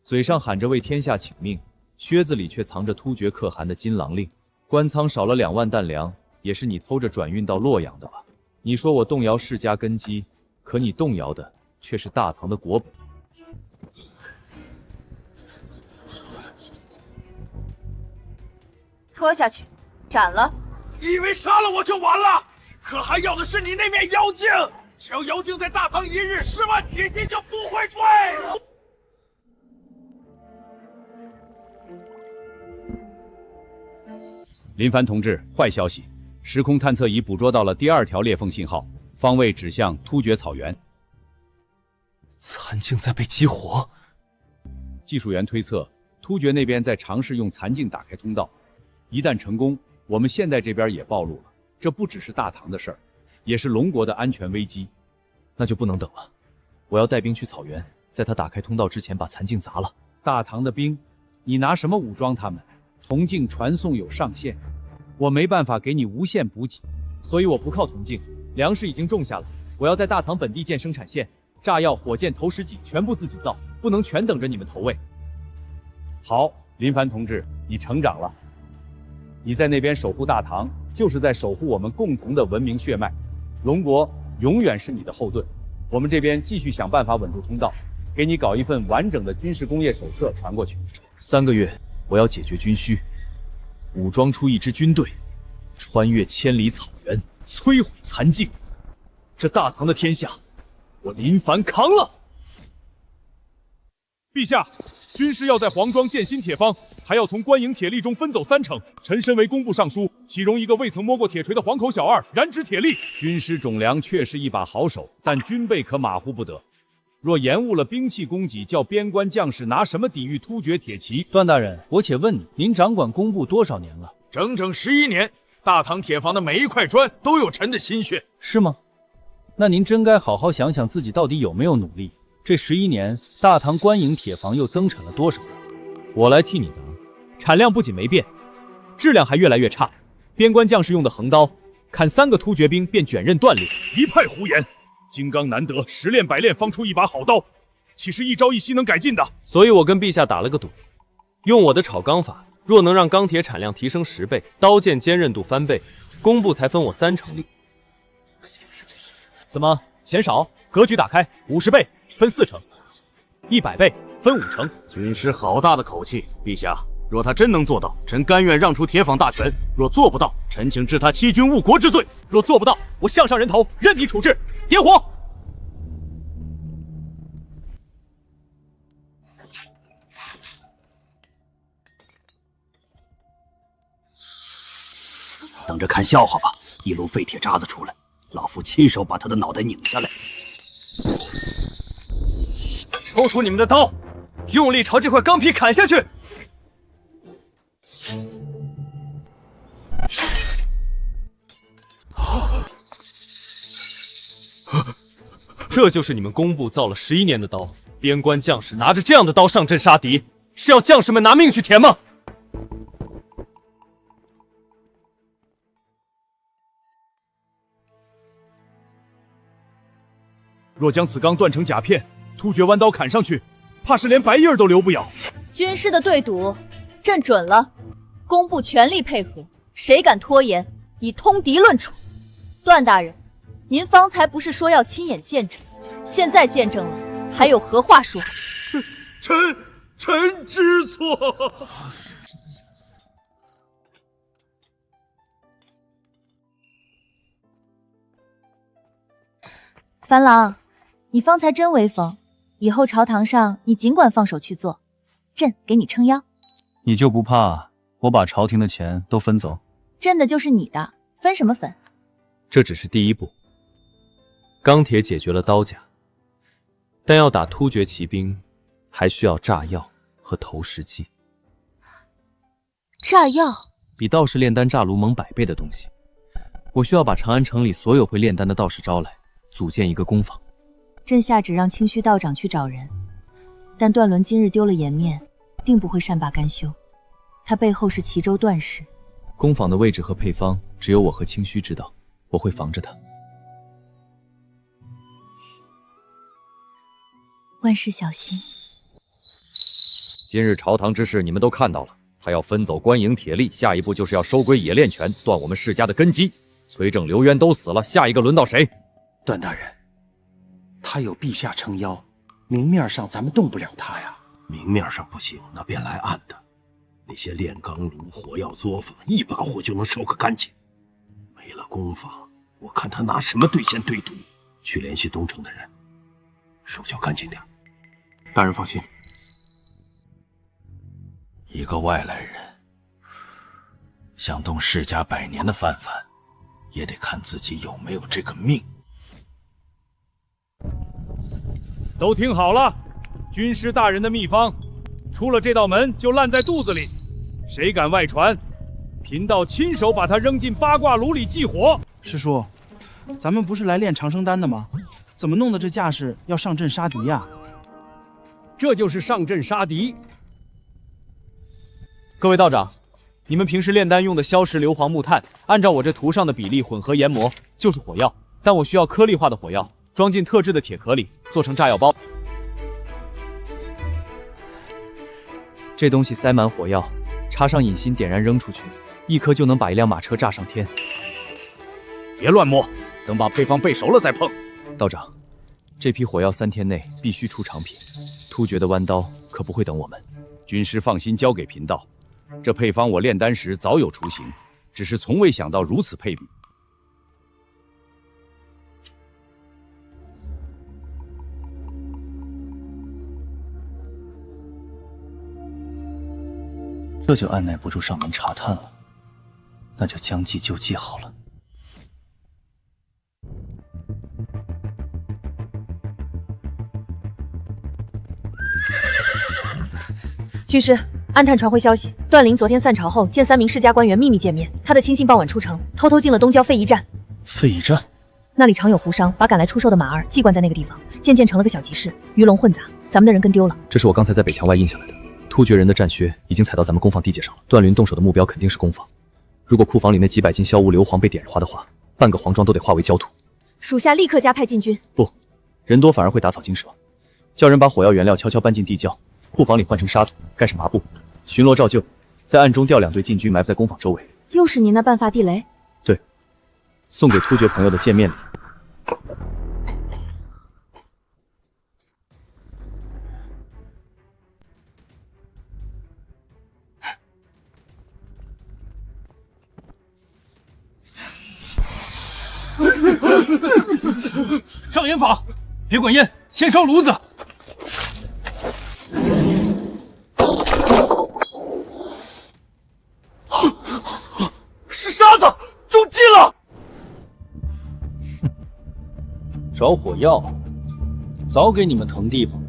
嘴上喊着为天下请命，靴子里却藏着突厥可汗的金狼令。官仓少了2万担粮，也是你偷着转运到洛阳的吧？你说我动摇世家根基，可你动摇的却是大唐的国本。拖下去，斩了！你以为杀了我就完了？可汗要的是你那面妖镜，只要妖镜在大唐1日，10万铁心就不会退。林凡同志，坏消息！时空探测仪捕捉到了第2条裂缝信号，方位指向突厥草原。残镜在被激活。技术员推测，突厥那边在尝试用残镜打开通道，一旦成功，我们现在这边也暴露了。这不只是大唐的事儿，也是龙国的安全危机。那就不能等了，我要带兵去草原，在他打开通道之前把残镜砸了。大唐的兵，你拿什么武装他们？铜镜传送有上限，我没办法给你无限补给，所以我不靠铜镜。粮食已经种下了，我要在大唐本地建生产线，炸药、火箭、投石机全部自己造，不能全等着你们投喂。好，林凡同志，你成长了。你在那边守护大唐，就是在守护我们共同的文明血脉。龙国永远是你的后盾。我们这边继续想办法稳住通道，给你搞一份完整的军事工业手册传过去。3个月，我要解决军需，武装出一支军队，穿越千里草原，摧毁残镜。这大唐的天下，我林凡扛了。陛下，军师要在黄庄建新铁方，还要从官营铁力中分走3成。臣身为工部尚书，岂容一个未曾摸过铁锤的黄口小二染指铁力？军师种良确是一把好手，但军备可马虎不得。若延误了兵器供给，叫边关将士拿什么抵御突厥铁骑？段大人，我且问你，您掌管工部多少年了？整整11年。大唐铁房的每一块砖都有臣的心血。是吗？那您真该好好想想自己到底有没有努力。这11年，大唐官营铁房又增产了多少？我来替你答。产量不仅没变，质量还越来越差。边关将士用的横刀，砍3个突厥兵便卷刃断裂。一派胡言！金刚难得，10练100练方出一把好刀。岂是一朝一夕能改进的？所以我跟陛下打了个赌，用我的炒钢法，若能让钢铁产量提升10倍，刀剑坚韧度翻倍，工部才分我3成利。怎么嫌少？格局打开，50倍分4成，100倍分5成。军师好大的口气，陛下，若他真能做到，臣甘愿让出铁坊大权；若做不到，臣请治他欺君误国之罪。若做不到，我项上人头，任你处置。点火！等着看笑话吧！一路废铁渣子出来，老夫亲手把他的脑袋拧下来。抽出你们的刀，用力朝这块钢皮砍下去！这就是你们工部造了11年的刀，边关将士拿着这样的刀上阵杀敌，是要将士们拿命去填吗？若将此钢断成甲片，突厥弯刀砍上去，怕是连白印都留不了。军师的对赌，朕准了，工部全力配合，谁敢拖延，以通敌论处。段大人，您方才不是说要亲眼见证，现在见证了，还有何话说？臣知错。樊郎，你方才真威风，以后朝堂上你尽管放手去做，朕给你撑腰。你就不怕我把朝廷的钱都分走？朕的就是你的，分什么分？这只是第一步。钢铁解决了刀甲，但要打突厥骑兵，还需要炸药和投石机。炸药比道士炼丹炸炉猛100倍的东西。我需要把长安城里所有会炼丹的道士招来，组建一个工坊。朕下旨让清虚道长去找人，但段伦今日丢了颜面，定不会善罢甘休。他背后是齐州段氏。工坊的位置和配方只有我和清虚知道，我会防着他。万事小心。今日朝堂之事你们都看到了，他要分走官营铁力，下一步就是要收归冶炼权，断我们世家的根基。崔正、刘渊都死了，下一个轮到谁？段大人，他有陛下撑腰，明面上咱们动不了他呀。明面上不行，那便来暗的。那些炼钢炉、火药作坊，一把火就能烧个干净。没了工坊，我看他拿什么兑现对赌？去联系东城的人，手脚干净点。大人放心。一个外来人想动世家100年的饭碗，也得看自己有没有这个命。都听好了，军师大人的秘方，出了这道门就烂在肚子里。谁敢外传，贫道亲手把他扔进八卦炉里祭火。师叔，咱们不是来炼长生丹的吗？怎么弄得这架势要上阵杀敌呀？这就是上阵杀敌。各位道长，你们平时炼丹用的硝石、硫磺、木炭，按照我这图上的比例混合研磨，就是火药。但我需要颗粒化的火药，装进特制的铁壳里，做成炸药包。这东西塞满火药，插上引芯，点燃扔出去，一颗就能把一辆马车炸上天。别乱摸，等把配方备熟了再碰。道长，这批火药3天内必须出厂品，突厥的弯刀可不会等我们。军师放心交给贫道，这配方我炼丹时早有雏形，只是从未想到如此配比。这就按耐不住上门查探了，那就将计就计好了。军师，安探传回消息，段陵昨天散朝后见3名世家官员秘密见面，他的亲信傍晚出城，偷偷进了东郊废驿站。废驿站？那里常有胡商把赶来出售的马儿寄灌在那个地方，渐渐成了个小集市，鱼龙混杂，咱们的人跟丢了。这是我刚才在北墙外印下来的。突厥人的战靴已经踩到咱们工坊地界上了，段陵动手的目标肯定是工坊。如果库房里那几百斤硝无硫磺被点化的话，半个黄庄都得化为焦土。属下立刻加派禁军。不，人多反而会打草惊蛇。叫人把火药原料悄悄搬进地窖，库房里换成沙土，盖上麻布，巡逻照旧，在暗中调2队禁军埋伏在工坊周围。又是你那半发地雷？对，送给突厥朋友的见面礼。上烟坊，别管烟，先烧炉子。是沙子，中计了！找火药，早给你们腾地方。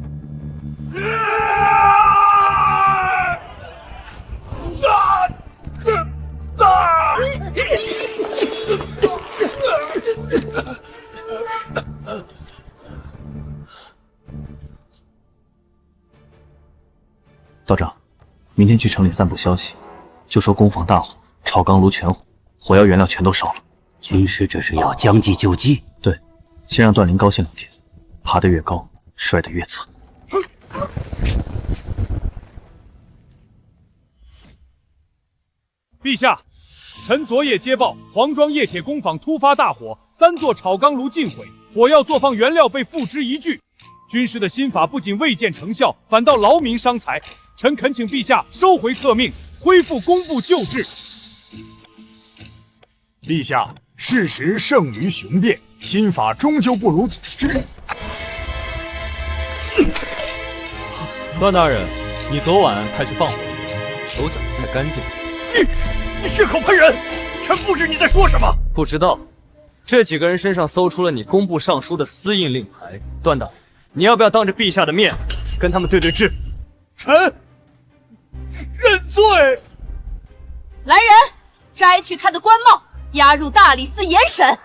道长，明天去城里散布消息，就说工坊大火，炒钢炉全火，火药原料全都烧了。军师这是要将计就计？对，先让段灵高兴2天，爬得越高，摔得越惨。陛下，臣昨夜接报，黄庄冶铁工坊突发大火，3座炒钢炉尽毁，火药作坊原料被付之一炬。军师的新法不仅未见成效，反倒劳民伤财。臣恳请陛下收回册命，恢复工部旧制。陛下，事实胜于雄辩，新法终究不如祖制。段大人，你昨晚派去放火，手脚不太干净。你血口喷人！臣不知你在说什么。不知道，这几个人身上搜出了你工部尚书的私印令牌。段大人，你要不要当着陛下的面跟他们对对质？臣认罪。来人，摘去他的官帽，押入大理寺严审。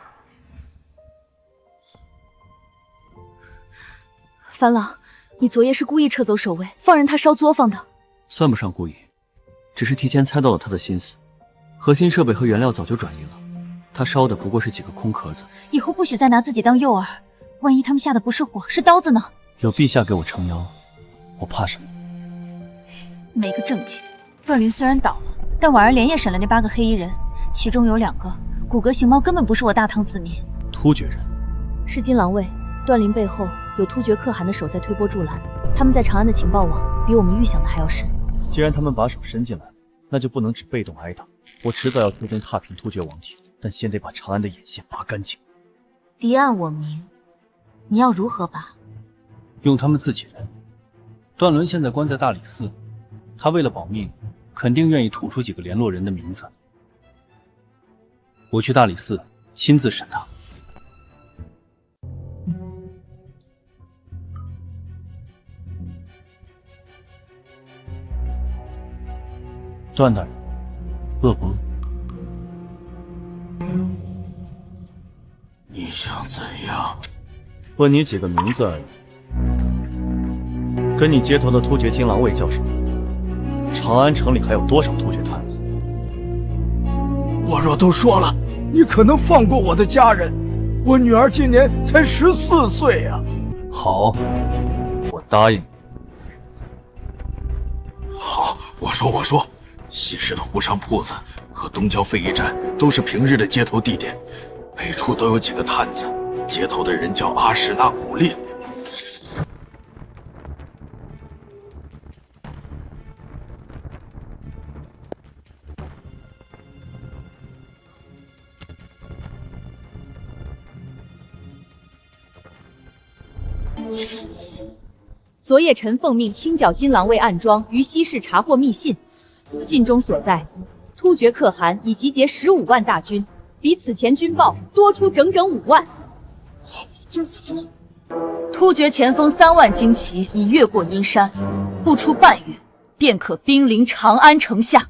樊郎，你昨夜是故意撤走守卫，放任他烧作坊的？算不上故意，只是提前猜到了他的心思。核心设备和原料早就转移了，他烧的不过是几个空壳子。以后不许再拿自己当诱饵，万一他们下的不是火，是刀子呢？有陛下给我撑腰，我怕什么？没个正经。段云虽然倒了，但婉儿连夜审了那8个黑衣人，其中有2个骨骼形貌根本不是我大唐子民。突厥人是金狼卫，段陵背后有突厥可汗的手在推波助澜，他们在长安的情报网比我们预想的还要深。既然他们把手伸进来，那就不能只被动挨打。我迟早要最终踏平突厥王体，但先得把长安的眼线拔干净。敌暗我明，你要如何拔？用他们自己人。段伦现在关在大理寺，他为了保命，肯定愿意吐出几个联络人的名字。我去大理寺亲自审他。段大人，饿不饿？你想怎样？问你几个名字而已。跟你接头的突厥金狼卫叫什么？长安城里还有多少突厥探子？我若都说了，你可能放过我的家人。我女儿今年才14岁呀。好，我答应。好，我说，西市的湖上铺子和东郊废驿站都是平日的接头地点，每处都有几个探子，接头的人叫阿史那古烈。昨夜臣奉命清剿金狼卫暗桩，于西市查获密信，信中所在，突厥可汗已集结15万大军，比此前军报多出整整5万。突厥前锋3万精骑已越过阴山，不出半月，便可兵临长安城下。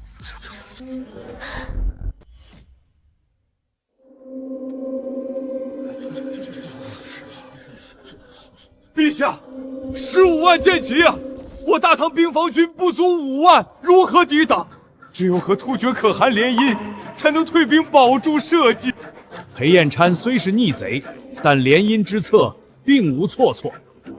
陛下，15万剑骑啊！我大唐兵防军不足5万，如何抵挡？只有和突厥可汗联姻，才能退兵保住社稷。裴彦琛虽是逆贼，但联姻之策并无错错。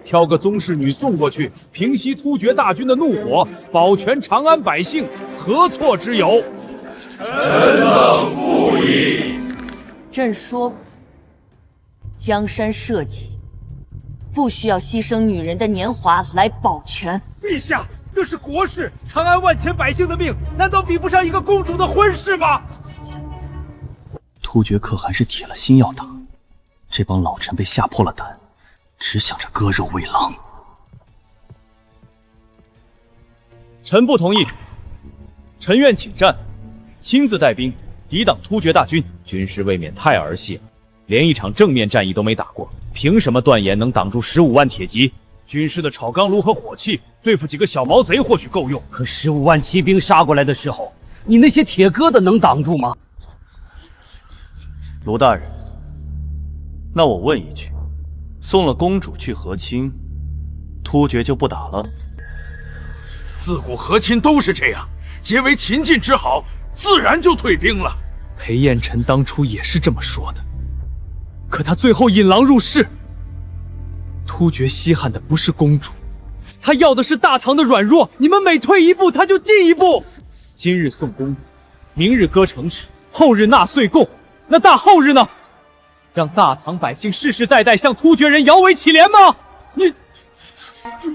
挑个宗室女送过去，平息突厥大军的怒火，保全长安百姓，何错之有？臣等附议。朕说，江山社稷不需要牺牲女人的年华来保全。陛下，这是国事，长安万千百姓的命，难道比不上一个公主的婚事吗？突厥可汗是铁了心要打，这帮老臣被吓破了胆，只想着割肉喂狼。臣不同意，臣愿请战，亲自带兵抵挡突厥大军。军师未免太儿戏了，连一场正面战役都没打过，凭什么断言能挡住15万铁骑？军师的炒钢炉和火器，对付几个小毛贼或许够用，可15万骑兵杀过来的时候，你那些铁疙瘩能挡住吗？卢大人，那我问一句，送了公主去和亲，突厥就不打了？自古和亲都是这样，结为秦晋之好，自然就退兵了。裴彦辰当初也是这么说的，可他最后引狼入室。突厥稀罕的不是公主，他要的是大唐的软弱。你们每退一步，他就进一步。今日送公主，明日割城池，后日纳岁贡，那大后日呢？让大唐百姓世世代代向突厥人摇尾乞怜吗？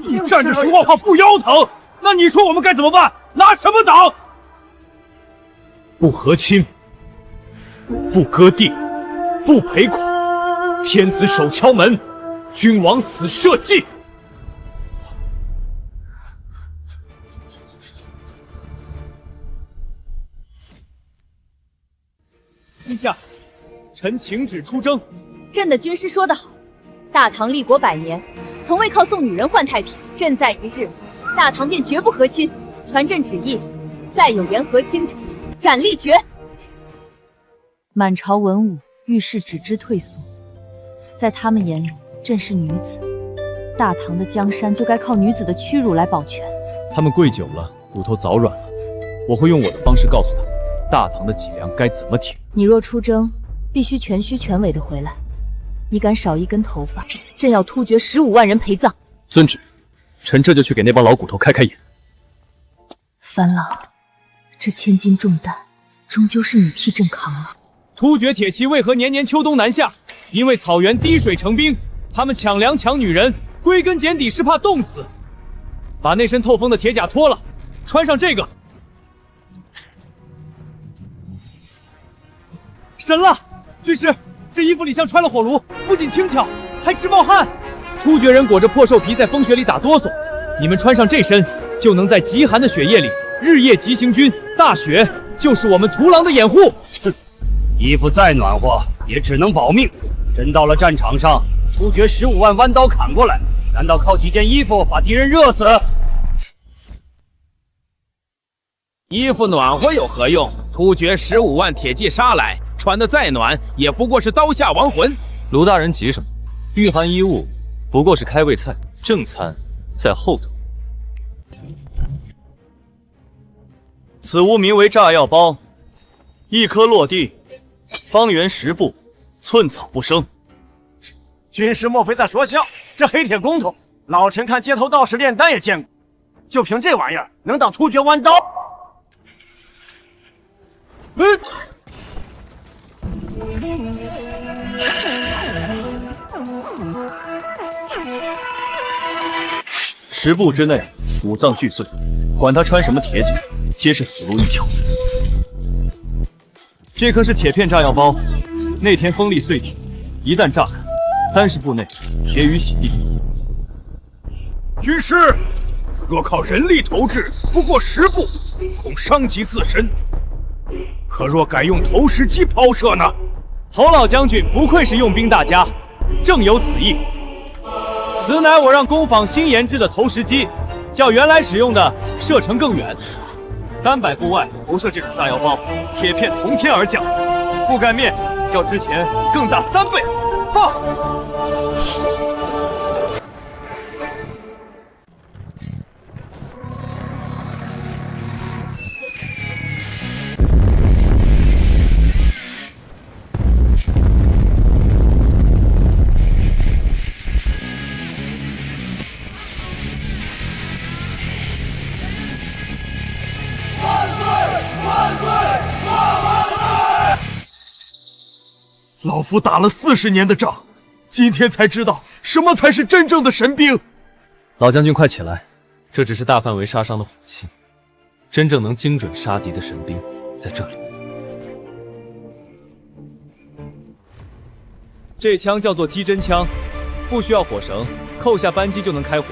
你站着说话不腰疼？那你说我们该怎么办？拿什么挡？不和亲，不割地，不赔款，天子手敲门，君王死社稷。陛下，臣请旨出征。朕的军师说得好，大唐立国100年，从未靠送女人换太平。朕在一日，大唐便绝不和亲。传朕旨意，再有言和亲者，斩立决。满朝文武遇事只知退缩，在他们眼里，朕是女子，大唐的江山就该靠女子的屈辱来保全。他们跪久了，骨头早软了。我会用我的方式告诉他们，大唐的脊梁该怎么挺。你若出征，必须全虚全伪的回来。你敢少一根头发，朕要突厥15万人陪葬。遵旨，臣这就去给那帮老骨头开开眼。樊郎，这千斤重担，终究是你替朕扛了。突厥铁骑为何年年秋冬南下？因为草原滴水成冰，他们抢粮抢女人，归根结底是怕冻死。把那身透风的铁甲脱了，穿上这个。神了，军师，这衣服里像穿了火炉，不仅轻巧，还直冒汗。突厥人裹着破兽皮在风雪里打哆嗦，你们穿上这身，就能在极寒的雪夜里日夜急行军。大雪就是我们屠狼的掩护。衣服再暖和，也只能保命。真到了战场上，突厥15万弯刀砍过来，难道靠几件衣服把敌人热死？衣服暖和有何用？突厥15万铁骑杀来，穿得再暖，也不过是刀下亡魂。卢大人急什么？御寒衣物不过是开胃菜，正餐在后头。此物名为炸药包，一颗落地，方圆10步，寸草不生。军师莫非在说笑？这黑铁工头，老臣看街头道士炼丹也见过，就凭这玩意儿能挡突厥弯刀？10步之内五脏俱碎，管他穿什么铁甲，皆是死路一条。这颗是铁片炸药包，那天锋利碎铁，一旦炸开，30步内铁雨洗地。军师，若靠人力投掷，不过10步，恐伤及自身。可若改用投石机抛射呢？侯老将军不愧是用兵大家，正有此意。此乃我让工坊新研制的投石机，较原来使用的射程更远。300步外投射这种炸药包，铁片从天而降，覆盖面较之前更大3倍。放！老夫打了40年的仗，今天才知道什么才是真正的神兵。老将军，快起来！这只是大范围杀伤的武器，真正能精准杀敌的神兵在这里。这枪叫做击针枪，不需要火绳，扣下扳机就能开火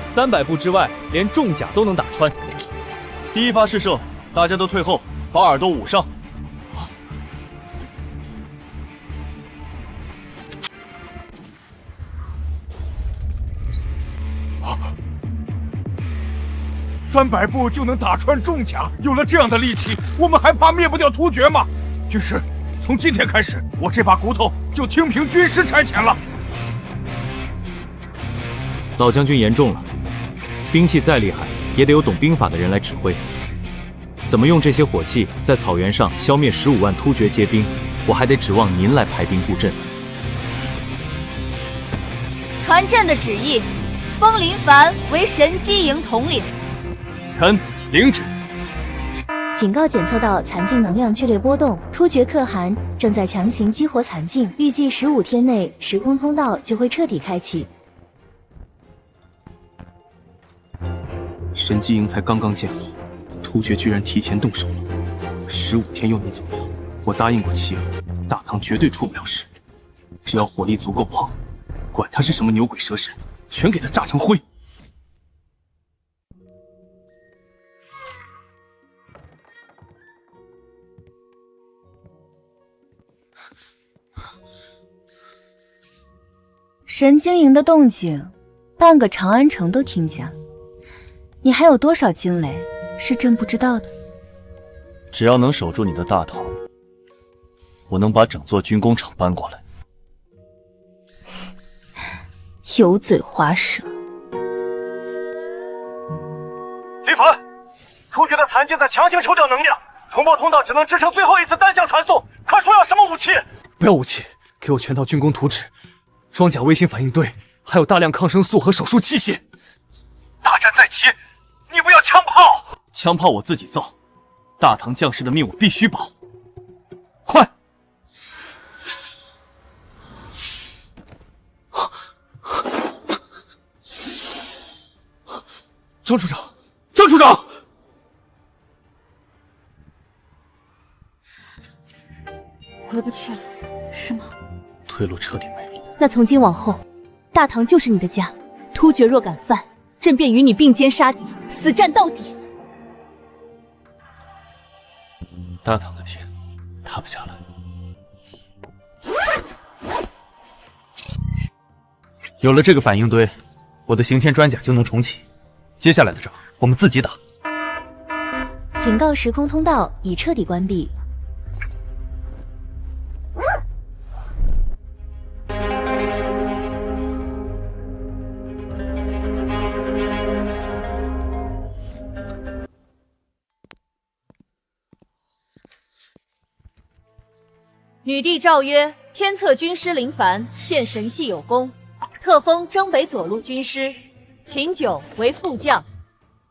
，300步之外连重甲都能打穿。第一发试射，大家都退后，把耳朵捂上。300步就能打穿重甲，有了这样的利器，我们还怕灭不掉突厥吗？军师，从今天开始，我这把骨头就听凭军师差遣了。老将军言重了，兵器再厉害，也得有懂兵法的人来指挥。怎么用这些火器在草原上消灭15万突厥结兵，我还得指望您来排兵布阵。传朕的旨意，封林凡为神机营统领。臣领旨。警告检测到残境能量剧烈波动，突厥可汗正在强行激活残境，预计15天内时空通道就会彻底开启。神机营才刚刚建好，突厥居然提前动手了。15天又能怎么样？我答应过妻儿，大唐绝对出不了事。只要火力足够旺，管他是什么牛鬼蛇神，全给他炸成灰。神经营的动静，半个长安城都听见了。你还有多少惊雷是朕不知道的？只要能守住你的大唐，我能把整座军工厂搬过来。油嘴滑舌。李凡，突厥的残境在强行抽调能量，通报通道只能支撑最后一次单向传送。快说要什么武器？不要武器，给我全套军工图纸、装甲微型反应堆，还有大量抗生素和手术器械。大战在即，你不要枪炮！枪炮我自己造，大唐将士的命我必须保。快！张处长，张处长！回不去了，是吗？退路彻底没了。那从今往后，大唐就是你的家。突厥若敢犯，朕便与你并肩杀敌，死战到底。大唐的天塌不下来。有了这个反应堆，我的刑天专甲就能重启。接下来的仗，我们自己打。警告：时空通道已彻底关闭。女帝诏曰：天策军师林凡现神器有功，特封征北左路军师，秦九为副将。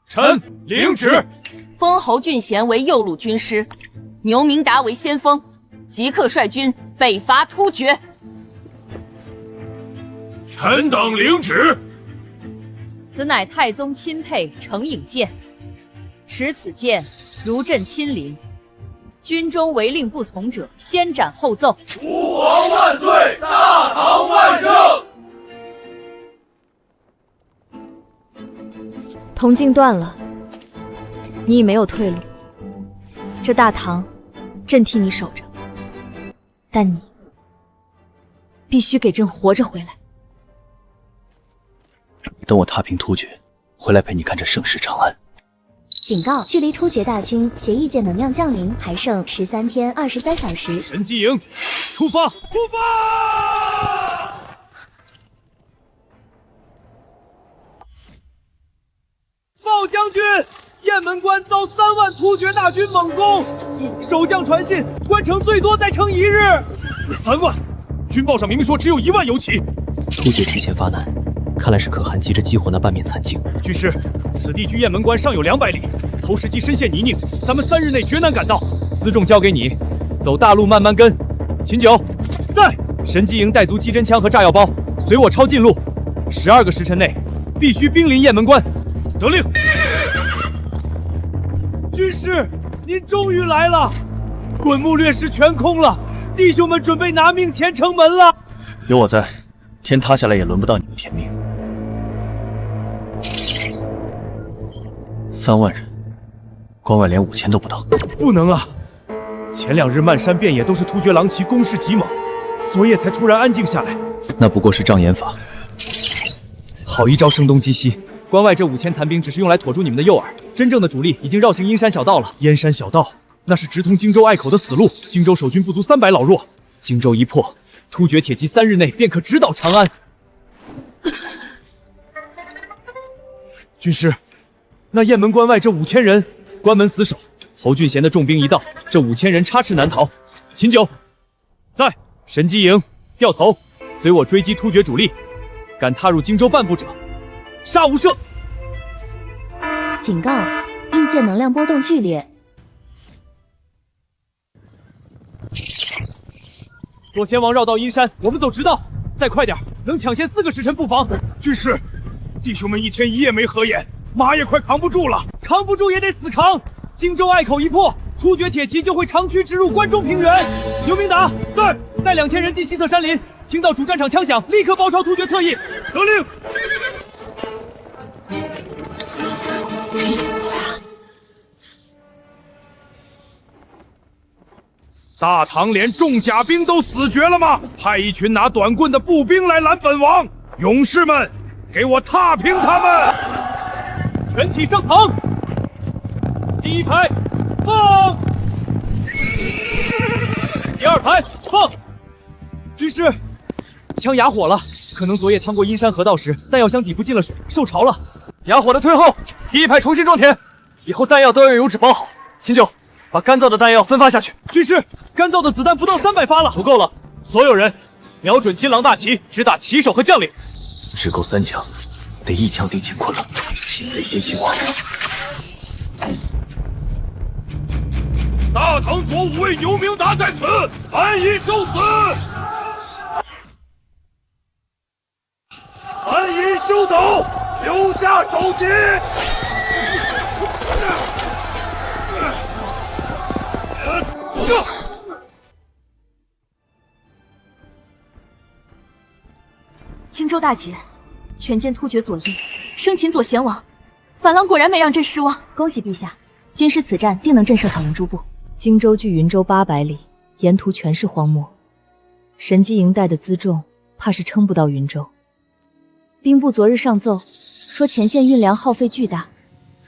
臣领旨。封侯俊贤为右路军师，牛明达为先锋，即刻率军北伐突厥。臣等领旨。此乃太宗亲佩程颖剑，持此剑如朕亲临。军中违令不从者，先斩后奏。吾皇万岁！大唐万圣！铜镜断了，你已没有退路。这大唐，朕替你守着，但你必须给朕活着回来。等我踏平突厥，回来陪你看这盛世长安。警告：距离突厥大军协议界能量降临还剩13天23小时。神机营，出发！出发！报将军，雁门关遭3万突厥大军猛攻，守将传信，关城最多再撑1日。3万？军报上明明说只有1万有起。突厥提前发难，看来是可汗急着激活那半面残境。军师，此地距雁门关尚有200里，投石机深陷泥泞，咱们3日内绝难赶到。辎重交给你，走大路慢慢跟。秦九，在。神机营带足机针枪和炸药包，随我抄近路。12个时辰内，必须兵临雁门关。得令。军师，您终于来了！滚木劣势全空了，弟兄们准备拿命填城门了。有我在，天塌下来也轮不到你们填命。3万人，关外连5000都不到。不能啊！前2日漫山遍野都是突厥狼骑，攻势极猛，昨夜才突然安静下来。那不过是障眼法。好一招声东击西！关外这5000残兵只是用来妥住你们的诱饵，真正的主力已经绕行阴山小道了。燕山小道，那是直通荆州隘口的死路。荆州守军不足300老弱，荆州一破，突厥铁骑3日内便可直捣长安。军师，那雁门关外这5000人，关门死守，侯俊贤的重兵一到，这5000人插翅难逃。秦九，在。神机营掉头，随我追击突厥主力，敢踏入荆州半步者，杀无赦！警告：异界能量波动剧烈。左贤王绕道阴山，我们走直道，再快点，能抢先4个时辰不妨。军师，弟兄们1天1夜没合眼，马也快扛不住了，扛不住也得死扛。荆州隘口一破，突厥铁骑就会长驱直入关中平原。刘明达在，带2000人进西侧山林，听到主战场枪响，立刻包抄突厥侧翼。得令。大唐连重甲兵都死绝了吗？派一群拿短棍的步兵来拦本王！勇士们，给我踏平他们！全体上膛！第1排放，第2排放。军师，枪哑火了，可能昨夜趟过阴山河道时，弹药箱底部进了水，受潮了。哑火的退后，第1排重新装填，以后弹药都要油纸包好。秦九，把干燥的弹药分发下去。军师，干燥的子弹不到300发了，足够了。所有人瞄准金狼大旗，直打旗手和将领。只够3枪，得1枪定乾坤了。擒贼先擒王。大唐左武卫牛明达在此，安以受死！安以休走，留下首级！荆州大捷，全歼突厥左翼，生擒左贤王。反狼果然没让朕失望，恭喜陛下！军师此战定能震慑草原诸部。荆州距云州800里，沿途全是荒漠，神机营带的辎重怕是撑不到云州。兵部昨日上奏说前线运粮耗费巨大，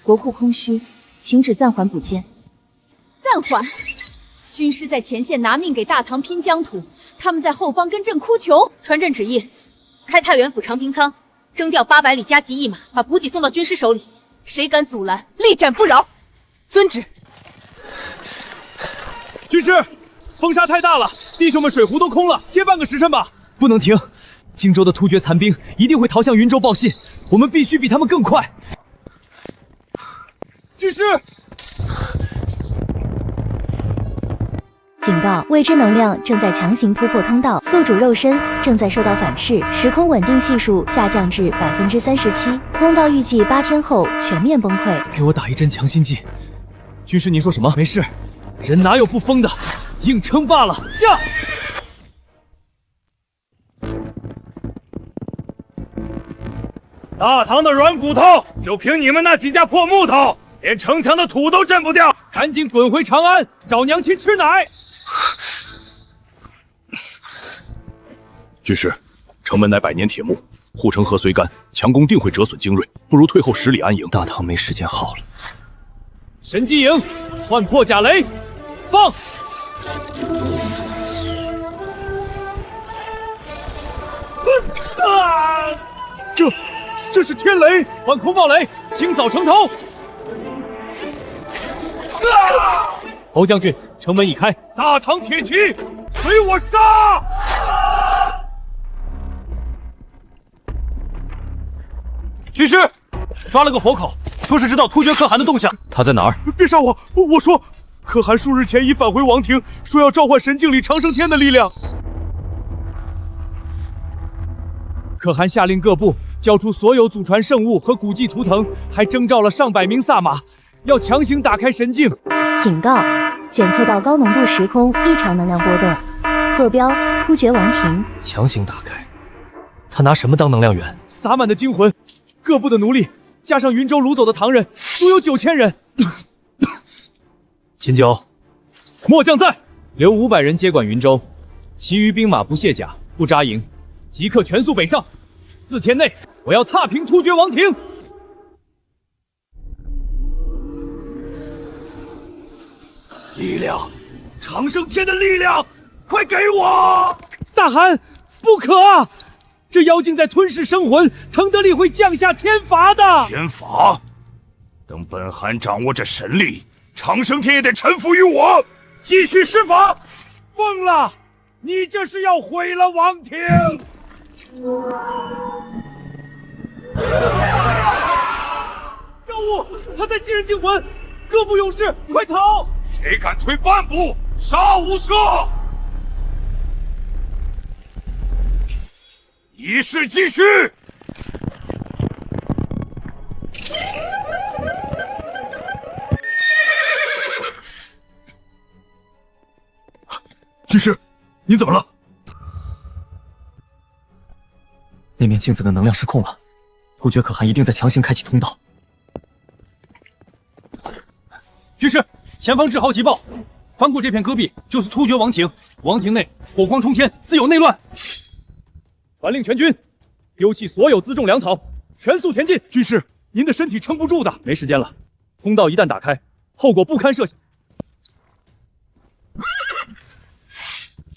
国库空虚，请旨暂缓补建。暂缓？军师在前线拿命给大唐拼疆土，他们在后方跟朕哭穷。传朕旨意，开太原府长平仓，征调800里加急一马，把补给送到军师手里。谁敢阻拦，力斩不饶。遵旨。军师，风沙太大了，弟兄们水壶都空了，歇半个时辰吧。不能停，荆州的突厥残兵一定会逃向云州报信，我们必须比他们更快。军师，警告：未知能量正在强行突破通道，宿主肉身正在受到反噬，时空稳定系数下降至37%，通道预计8天后全面崩溃。给我打一针强心剂。军师，您说什么？没事，人哪有不疯的，硬撑罢了。驾！大唐的软骨头，就凭你们那几架破木头，连城墙的土都震不掉！赶紧滚回长安，找娘亲吃奶！军师，城门乃百年铁木，护城河虽干，强攻定会折损精锐，不如退后10里安营。大唐没时间耗了。神机营，换破甲雷，放！这是天雷，换空爆雷，清扫城头！侯将军，城门已开，大唐铁骑，随我杀！军师，抓了个活口，说是知道突厥可汗的动向。他在哪儿？别杀我！我说，可汗数日前已返回王庭，说要召唤神境里长生天的力量。可汗下令各部交出所有祖传圣物和古迹图腾，还征召了上百名萨马，要强行打开神境。警告：检测到高浓度时空异常能量波动，坐标突厥王庭。强行打开，他拿什么当能量源？撒满的精魂，各部的奴隶，加上云州掳走的唐人，足有9000人。秦九，末将在，留500人接管云州，其余兵马不卸甲，不扎营，即刻全速北上。4天内，我要踏平突厥王庭。力量，长生天的力量，快给我！大汗，不可啊！这妖精在吞噬生魂，腾德力会降下天罚的。天罚？等本汗掌握这神力，长生天也得臣服于我。继续施法！疯了！你这是要毁了王庭！妖物，他在吸人精魂！各部勇士，快逃！谁敢退半步，杀无赦！仪式继续。军师，你怎么了？那面镜子的能量失控了，突厥可汗一定在强行开启通道。军师，前方志号急报，翻过这片戈壁就是突厥王庭，王庭内火光冲天，自有内乱。传令全军，丢弃所有辎重粮草，全速前进。军师，您的身体撑不住的。没时间了，通道一旦打开，后果不堪设想。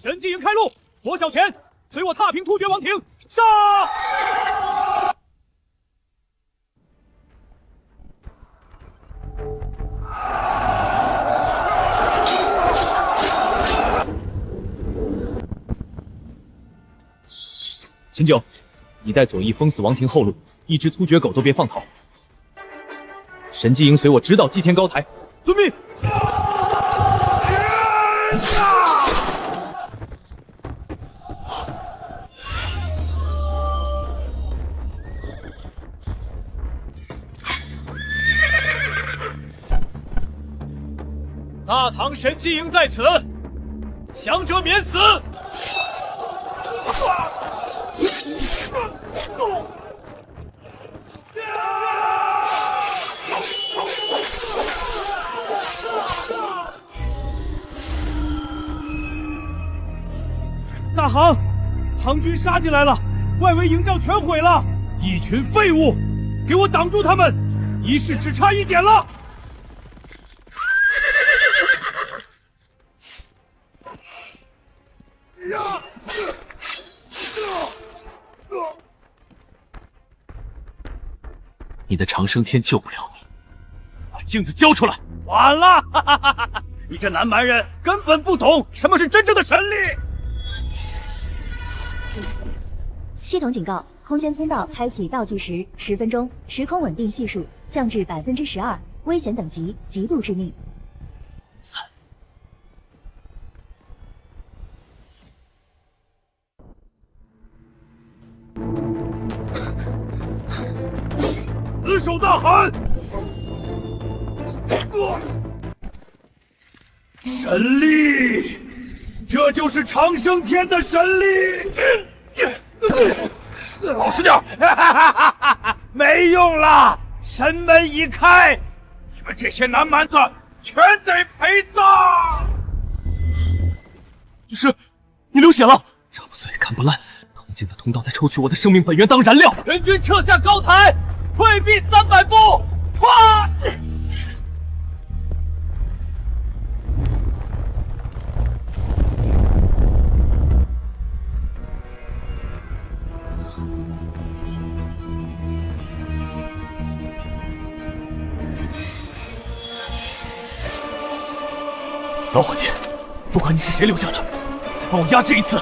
神机营开路，左小前，随我踏平突厥王庭，杀！秦九，你带左翼封死王庭后路，一只突厥狗都别放逃。神机营随我直捣祭天高台。遵命。大唐神机营在此，降者免死。大汗，唐军杀进来了，外围营帐全毁了，一群废物，给我挡住他们！仪式只差一点了。你的长生天救不了你，把镜子交出来！晚了，你这南蛮人根本不懂什么是真正的神力。系统警告：空间通道开启倒计时10分钟，时空稳定系数降至12%，危险等级极度致命。死守大汗！神力，这就是长生天的神力！老实点！没用了，神门已开，你们这些南蛮子全得陪葬！军师，你流血了，炸不碎，砍不烂，铜镜的通道在抽取我的生命本源当燃料。全军撤下高台，退避300步！快！老伙计，不管你是谁留下的，再帮我压制一次。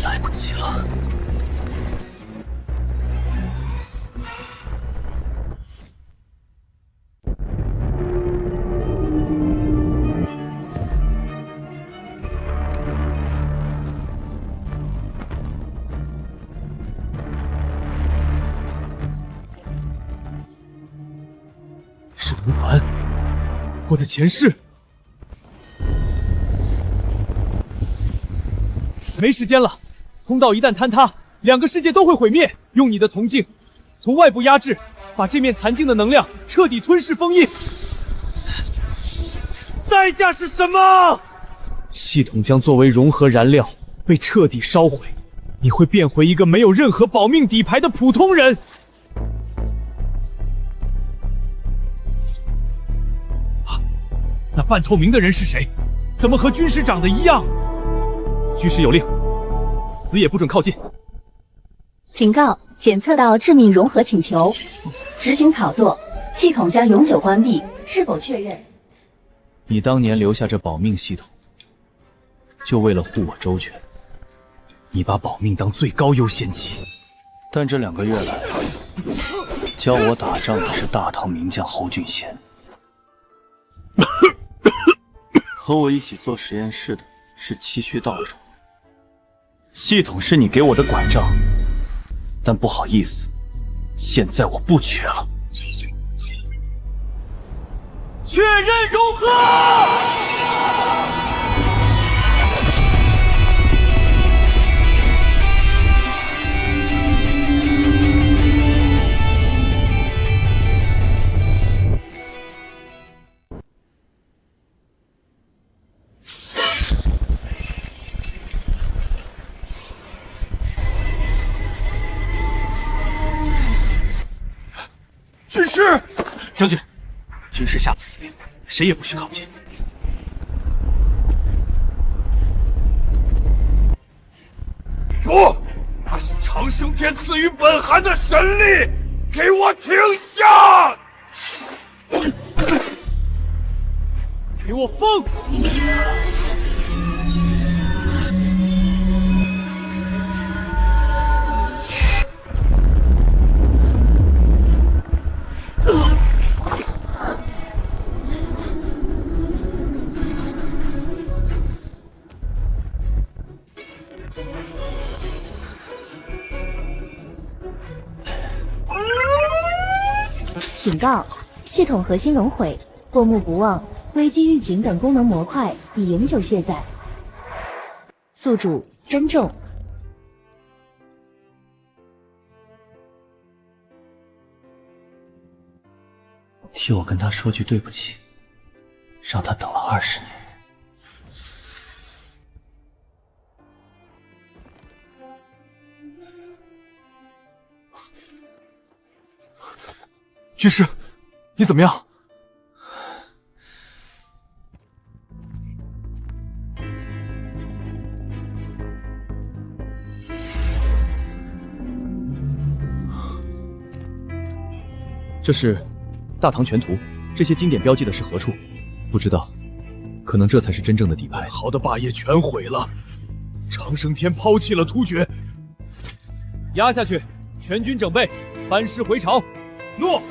来不及了。我的前世。没时间了，通道一旦坍塌，2个世界都会毁灭。用你的铜镜，从外部压制，把这面残镜的能量彻底吞噬封印。代价是什么？系统将作为融合燃料被彻底烧毁，你会变回一个没有任何保命底牌的普通人。那半透明的人是谁？怎么和军师长得一样？军师有令，死也不准靠近。警告：检测到致命融合请求，执行操作，系统将永久关闭，是否确认？你当年留下这保命系统，就为了护我周全，你把保命当最高优先级。但这2个月来，教我打仗的是大唐名将侯俊贤，和我一起做实验室的是七须道长。系统是你给我的拐杖，但不好意思，现在我不缺了。确认融合。军师，将军，军师下了死命，谁也不许靠近。不，那是长生天赐予本寒的神力，给我停下！给我疯！警告：系统核心熔毁，过目不忘、危机预警等功能模块已永久卸载。宿主：珍重。替我跟他说句对不起，让他等了20年。军师，你怎么样？这是大唐全图，这些经典标记的是何处？不知道，可能这才是真正的底牌。好的霸业全毁了，长生天抛弃了突厥。压下去，全军整备，班师回朝。诺。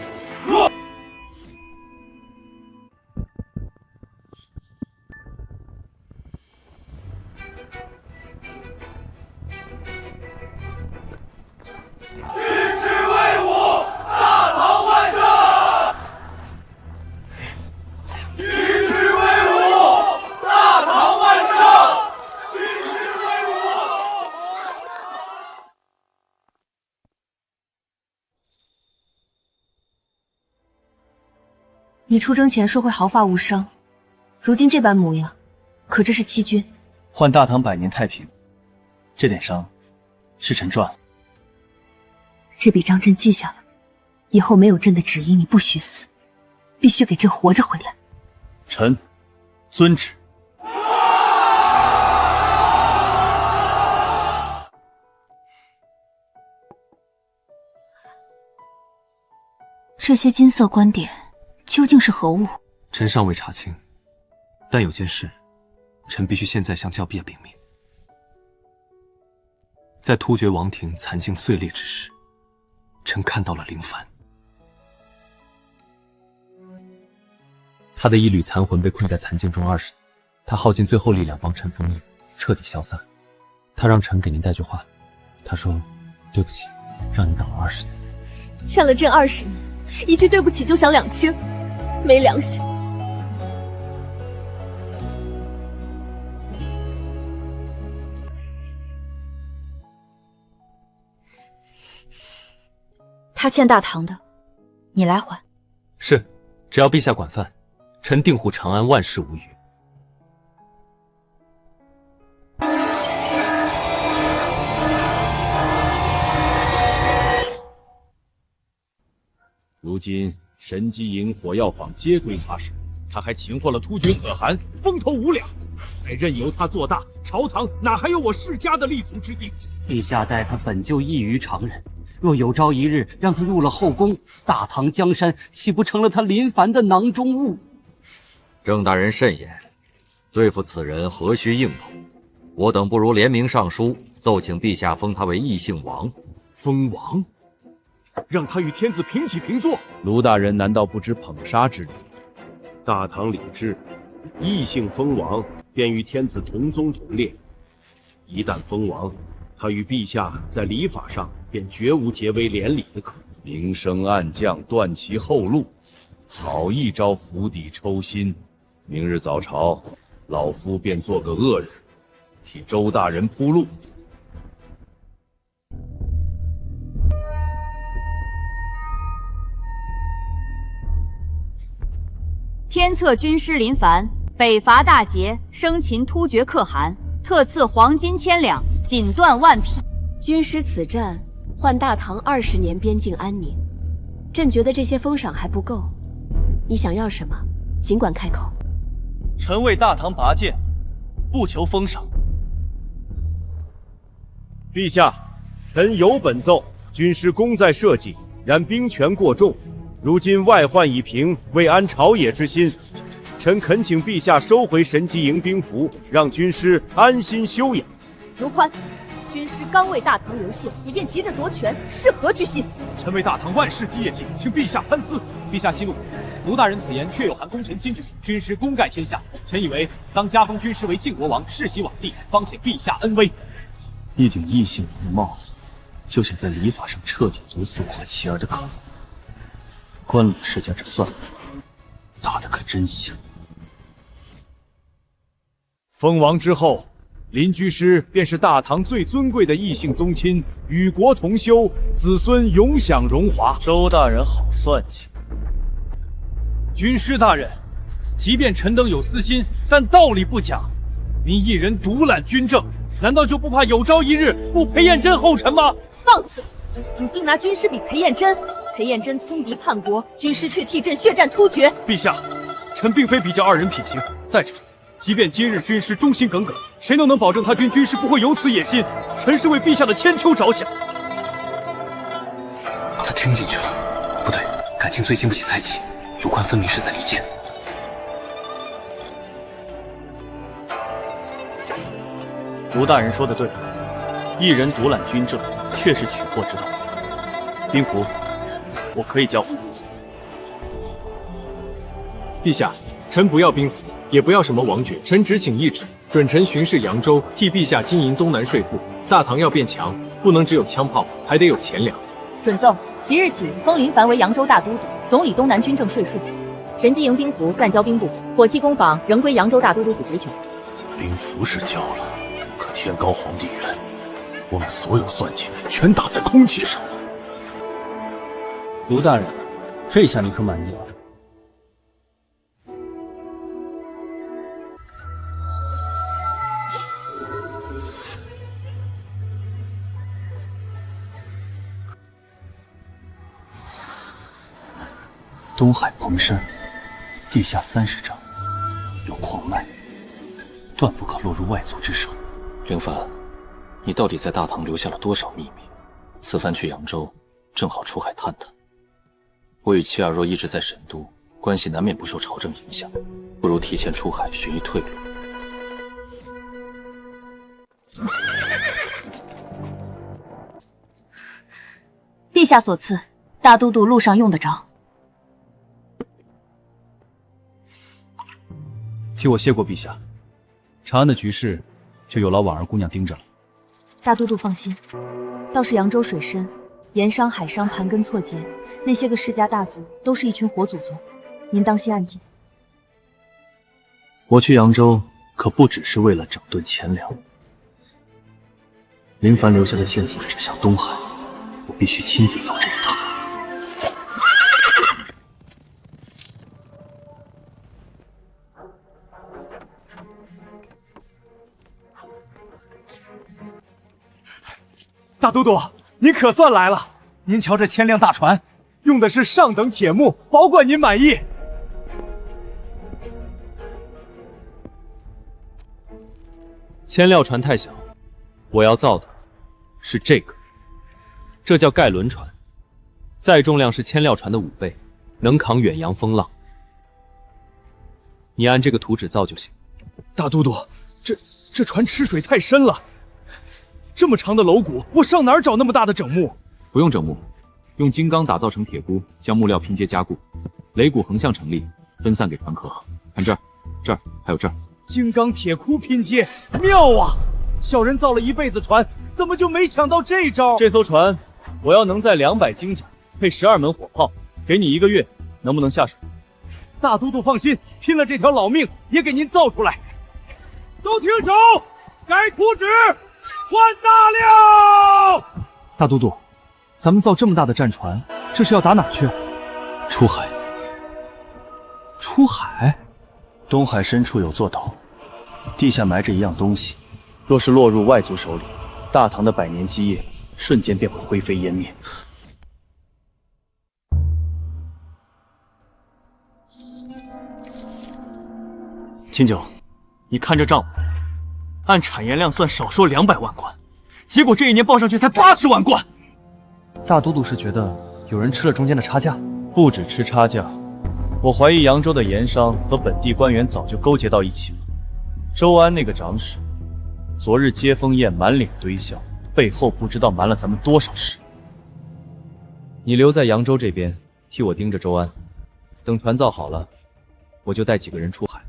你出征前说会毫发无伤，如今这般模样，可这是欺君。换大唐100年太平，这点伤是臣赚了。这笔账朕记下了，以后没有朕的旨意，你不许死，必须给朕活着回来。臣遵旨。这些金色斑点究竟是何物？臣尚未查清，但有件事，臣必须现在向教陛禀明。在突厥王庭残镜碎裂之时，臣看到了林凡。他的一缕残魂被困在残镜中20年，他耗尽最后力量帮臣封印，彻底消散。他让臣给您带句话，他说：“对不起，让您等了20年。”欠了朕20年，一句对不起就想2000，没良心！他欠大唐的，你来还。是，只要陛下管饭，臣定护长安，万事无虞。如今神机营、火药坊皆归他手，他还擒获了突厥可汗，风头无两。再任由他做大，朝堂哪还有我世家的立足之地？陛下待他本就异于常人，若有朝一日让他入了后宫，大唐江山岂不成了他林凡的囊中物？郑大人慎言，对付此人何须硬碰？我等不如联名上书，奏请陛下封他为异姓王。封王？让他与天子平起平坐？卢大人难道不知捧杀之理？大唐礼制，异姓封王便与天子同宗同列。一旦封王，他与陛下在礼法上便绝无结为连理的可能。明升暗降，断其后路，好一招釜底抽薪。明日早朝，老夫便做个恶人，替周大人铺路。天策军师林凡北伐大捷，生擒突厥可汗，特赐黄金1000两，锦缎1匹。军师此战，换大唐20年边境安宁。朕觉得这些封赏还不够，你想要什么，尽管开口。臣为大唐拔剑，不求封赏。陛下，臣有本奏，军师功在社稷，然兵权过重。如今外患已平，为安朝野之心，臣恳请陛下收回神机营兵符，让军师安心休养。卢宽，军师刚为大唐流血，你便急着夺权，是何居心？臣为大唐万世基业绩，请陛下三思。陛下息怒，卢大人此言确有含功臣亲之心。军师功盖天下，臣以为当加封军师为晋国王，世袭罔帝，方显陛下恩威。一顶异姓王的帽子，就想在礼法上彻底毒死我和妻儿的可能。关了世家这算盘，打得可真响。封王之后，林居师便是大唐最尊贵的异姓宗亲，与国同修，子孙永享荣华。周大人好算计。军师大人，即便臣等有私心，但道理不假。您一人独揽军政，难道就不怕有朝一日步裴彦真后尘吗？放肆！你竟拿军师比裴彦真？裴彦真通敌叛国，军师却替朕血战突厥。陛下，臣并非比较二人品行。再者，即便今日军师忠心耿耿，谁又能保证他军师不会有此野心？臣是为陛下的千秋着想。他听进去了，不对，感情最经不起猜忌。卢宽分明是在离间。卢大人说的对，一人独揽军政，确是取货之道。兵符，我可以交还。陛下，臣不要兵符，也不要什么王爵，臣只请懿旨，准臣巡视扬州，替陛下经营东南税赋。大唐要变强，不能只有枪炮，还得有钱粮。准奏，即日起封林凡为扬州大都督，总理东南军政税数。神机营兵符暂交兵部，火器工坊仍归扬州大都督府职权。兵符是交了，可天高皇帝远，我们所有算计全打在空气上了。卢大人，这下你可满意了？东海彭山，地下30丈，有矿脉，断不可落入外族之手。凌帆，你到底在大唐留下了多少秘密？此番去扬州，正好出海探探。我与妻儿若一直在神都，关系难免不受朝政影响，不如提前出海寻一退路。陛下所赐，大都督路上用得着。替我谢过陛下，长安的局势就有劳婉儿姑娘盯着了。大都督放心，倒是扬州水深，盐商、海商盘根错节，那些个世家大族都是一群活祖宗，您当心案件。我去扬州可不只是为了整顿钱粮。林凡留下的线索指向东海，我必须亲自走这一趟。大都督，您可算来了！您瞧这千辆大船，用的是上等铁木，保管您满意。千料船太小，我要造的是这个，这叫盖轮船，载重量是千料船的5倍，能扛远洋风浪。你按这个图纸造就行。大都督，这船吃水太深了，这么长的楼骨，我上哪儿找那么大的整木？不用整木，用金刚打造成铁箍，将木料拼接加固，擂骨横向成立，分散给船壳。看这儿，这儿还有这儿。金刚铁箍拼接，妙啊！小人造了一辈子船，怎么就没想到这招？这艘船，我要能载200精甲，配12门火炮，给你1个月，能不能下水？大都督放心，拼了这条老命也给您造出来。都停手！改图纸，换大料！大都督，咱们造这么大的战船，这是要打哪去？出海。出海？东海深处有座岛，地下埋着一样东西，若是落入外族手里，大唐的100年基业瞬间便会灰飞烟灭。秦九，你看这账目，按产业量算少说200万贯，结果这一年报上去才80万贯。大都督是觉得有人吃了中间的差价？不止吃差价，我怀疑扬州的盐商和本地官员早就勾结到一起了。周安那个长史，昨日接风宴满脸堆笑，背后不知道瞒了咱们多少事。你留在扬州这边，替我盯着周安，等船造好了，我就带几个人出海。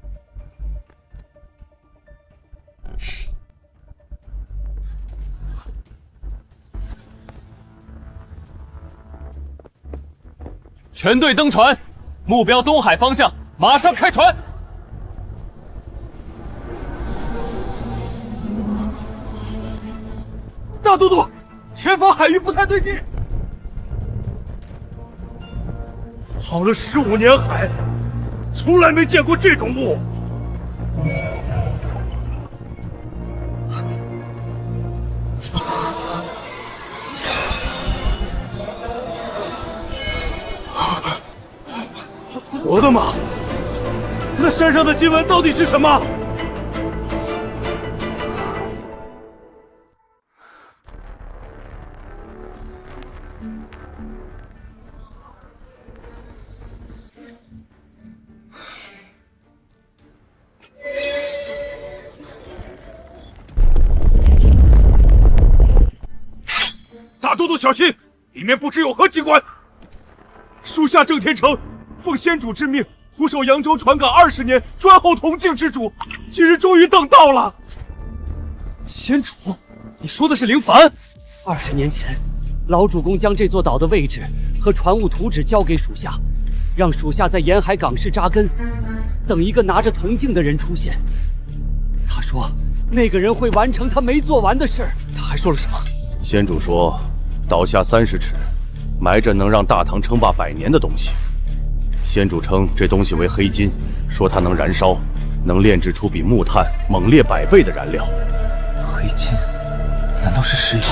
全队登船，目标东海方向，马上开船。大都督，前方海域不太对劲。跑了15年海，从来没见过这种雾。我的妈！那山上的金纹到底是什么？大都督小心，里面不知有何机关。属下郑天成奉先主之命，苦守扬州船港20年，专候铜镜之主，今日终于等到了。先主，你说的是凌凡？20年前，老主公将这座岛的位置和船务图纸交给属下，让属下在沿海港市扎根，等一个拿着铜镜的人出现。他说，那个人会完成他没做完的事。他还说了什么？先主说，岛下30尺，埋着能让大唐称霸100年的东西。先主称这东西为黑金，说它能燃烧，能炼制出比木炭猛烈100倍的燃料。黑金？难道是石油？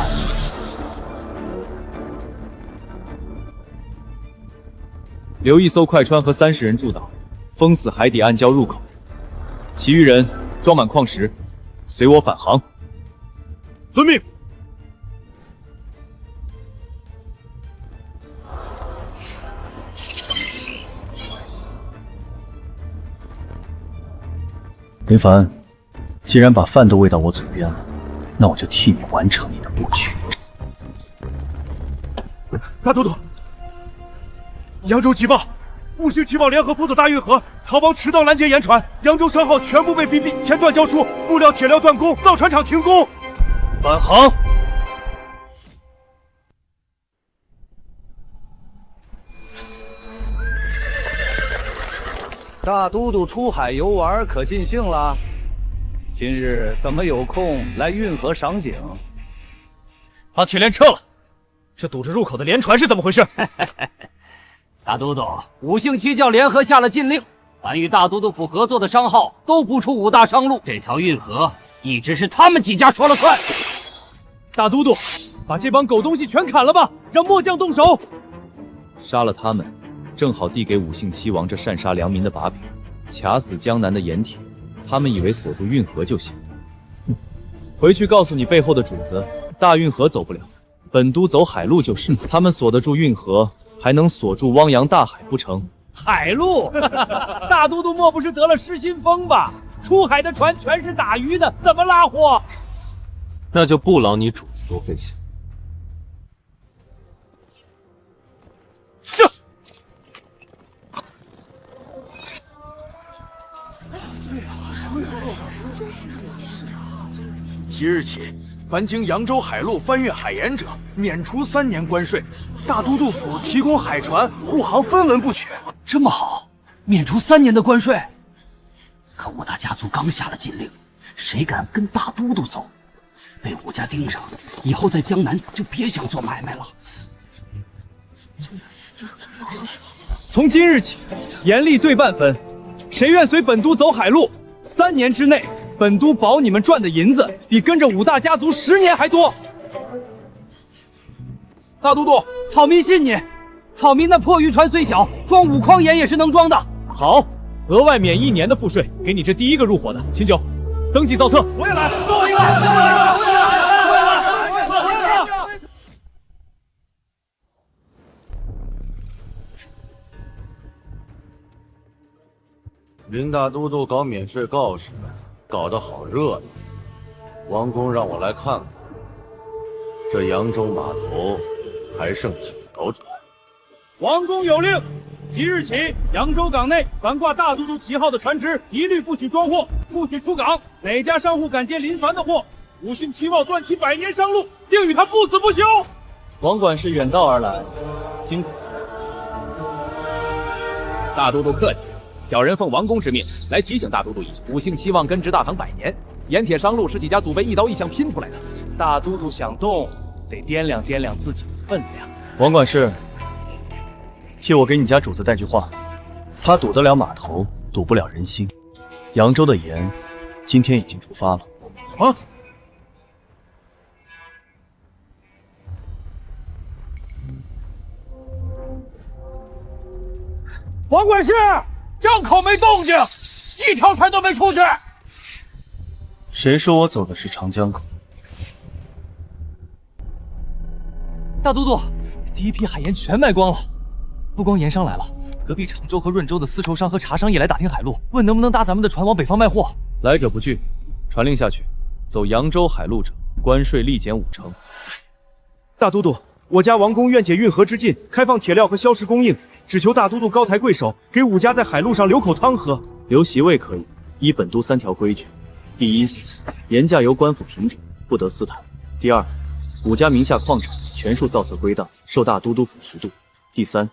留一艘快船和30人驻岛，封死海底暗礁入口，其余人装满矿石，随我返航。遵命。林凡，既然把饭都喂到我嘴边了，那我就替你完成你的布局。大都督，扬州急报，五星旗报联合封锁大运河，曹帮持刀拦截盐船，扬州商号全部被逼逼前断交出，木料铁料断供，造船厂停工。返航。大都督出海游玩可尽兴了，今日怎么有空来运河赏景？把铁链撤了，这堵着入口的连船是怎么回事？大都督，五星旗教联合下了禁令，凡与大都督府合作的商号都不出5大商路，这条运河一直是他们几家说了算。大都督，把这帮狗东西全砍了吧，让末将动手。杀了他们，正好递给武姓七王这擅杀良民的把柄，卡死江南的盐铁。他们以为锁住运河就行。回去告诉你背后的主子，大运河走不了，本都走海路就是。他们锁得住运河，还能锁住汪洋大海不成？海路，大都督莫不是得了失心疯吧？出海的船全是打鱼的，怎么拉货？那就不劳你主子多费心。这。即日起，凡经扬州海路翻越海盐者，免除3年关税。大都督府提供海船护航，分文不缺。这么好，免除3年的关税。可武大家族刚下了禁令，谁敢跟大都督走，被武家盯上，以后在江南就别想做买卖了。从今日起，严厉对半分，谁愿随本都走海路，3年之内，本都保你们赚的银子比跟着武大家族10年还多。大都督，草民信你。草民那破渔船虽小，装5筐盐也是能装的。好，额外免1年的赋税，给你这第一个入伙的。秦九，登记造册。我也来，最后一个。林大都督搞免税告示，搞得好热闹。王公让我来看看，这扬州码头还剩几条船？王公有令，即日起，扬州港内凡挂大都督旗号的船只，一律不许装货，不许出港。哪家商户敢接林凡的货，武姓七茂断其100年商路，定与他不死不休。王管事远道而来，辛苦。大都督客气。小人奉王公之命来提醒大都督一句：武姓期望根植大唐100年，盐铁商路是几家祖辈一刀一枪拼出来的。大都督想动，得掂量掂量自己的分量。王管事，替我给你家主子带句话：他堵得了码头，堵不了人心。扬州的盐，今天已经出发了。啊！王管事！江口没动静，1条船都没出去。谁说我走的是长江口？大都督，第一批海盐全卖光了。不光盐商来了，隔壁常州和润州的丝绸商和茶商也来打听海路，问能不能搭咱们的船往北方卖货。来者不拒，传令下去，走扬州海路者，关税立减5成。大都督，我家王公愿解运河之禁，开放铁料和硝石供应。只求大都督高抬贵手，给武家在海路上留口汤喝。留席位可以，依本都3条规矩：第一，盐价由官府评准，不得私谈；第二，武家名下矿产全数造册归档，受大都督府提督；第三，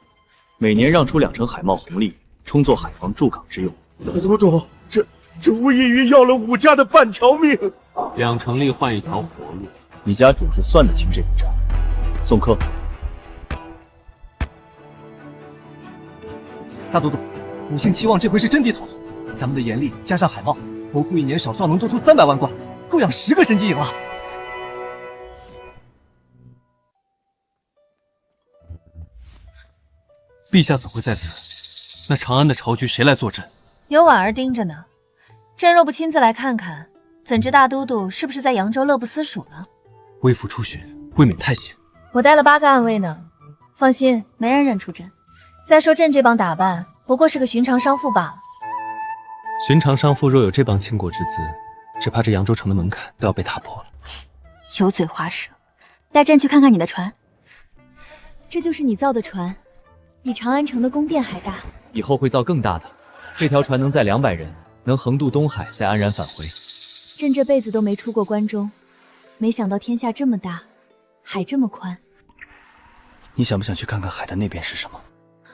每年让出2成海贸红利，充作海防驻港之用。大都督，这无异于要了武家的半条命。 2成利换1条活路，你家主子算得清这笔账。送客。大都督，武姓期望这回是真低头了。咱们的盐利加上海贸，国库1年少能多出300万贯，够养10个神机营了。陛下怎会在此？那长安的朝局谁来坐镇？有婉儿盯着呢。朕若不亲自来看看，怎知大都督是不是在扬州乐不思蜀了？微服出巡，未免太险。我带了8个暗卫呢，放心，没人认出朕。再说朕这帮打扮，不过是个寻常商妇罢了。寻常商妇若有这帮倾国之姿，只怕这扬州城的门槛都要被踏破了。油嘴滑舌，带朕去看看你的船。这就是你造的船，比长安城的宫殿还大。以后会造更大的，这条船能载200人，能横渡东海，再安然返回。朕这辈子都没出过关中，没想到天下这么大，海这么宽。你想不想去看看海的那边是什么？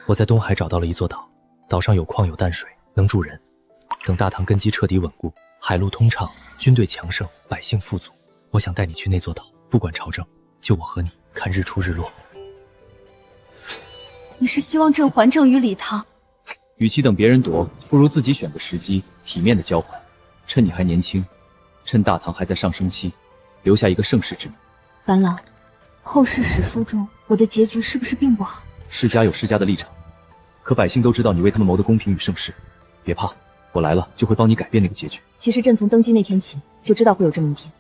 我在东海找到了一座岛，岛上有矿有淡水，能住人。等大唐根基彻底稳固，海路通畅，军队强盛，百姓富足，我想带你去那座岛，不管朝政，就我和你看日出日落。你是希望朕还政于李唐？与其等别人夺，不如自己选个时机，体面的交换。趁你还年轻，趁大唐还在上升期，留下一个盛世之名。樊老，后世史书中我的结局是不是并不好？世家有世家的立场，可百姓都知道你为他们谋的公平与盛世。别怕，我来了就会帮你改变那个结局。其实朕从登基那天起就知道会有这么一天，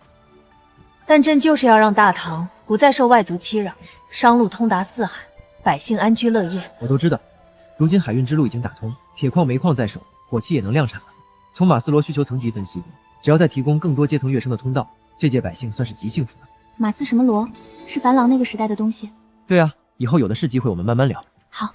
但朕就是要让大唐不再受外族欺扰，商路通达四海，百姓安居乐业。我都知道，如今海运之路已经打通，铁矿煤矿在手，火器也能量产了。从马斯罗需求层级分析，只要再提供更多阶层跃升的通道，这届百姓算是极幸福的。马斯什么罗？是樊郎那个时代的东西。对啊，以后有的是机会，我们慢慢聊。好。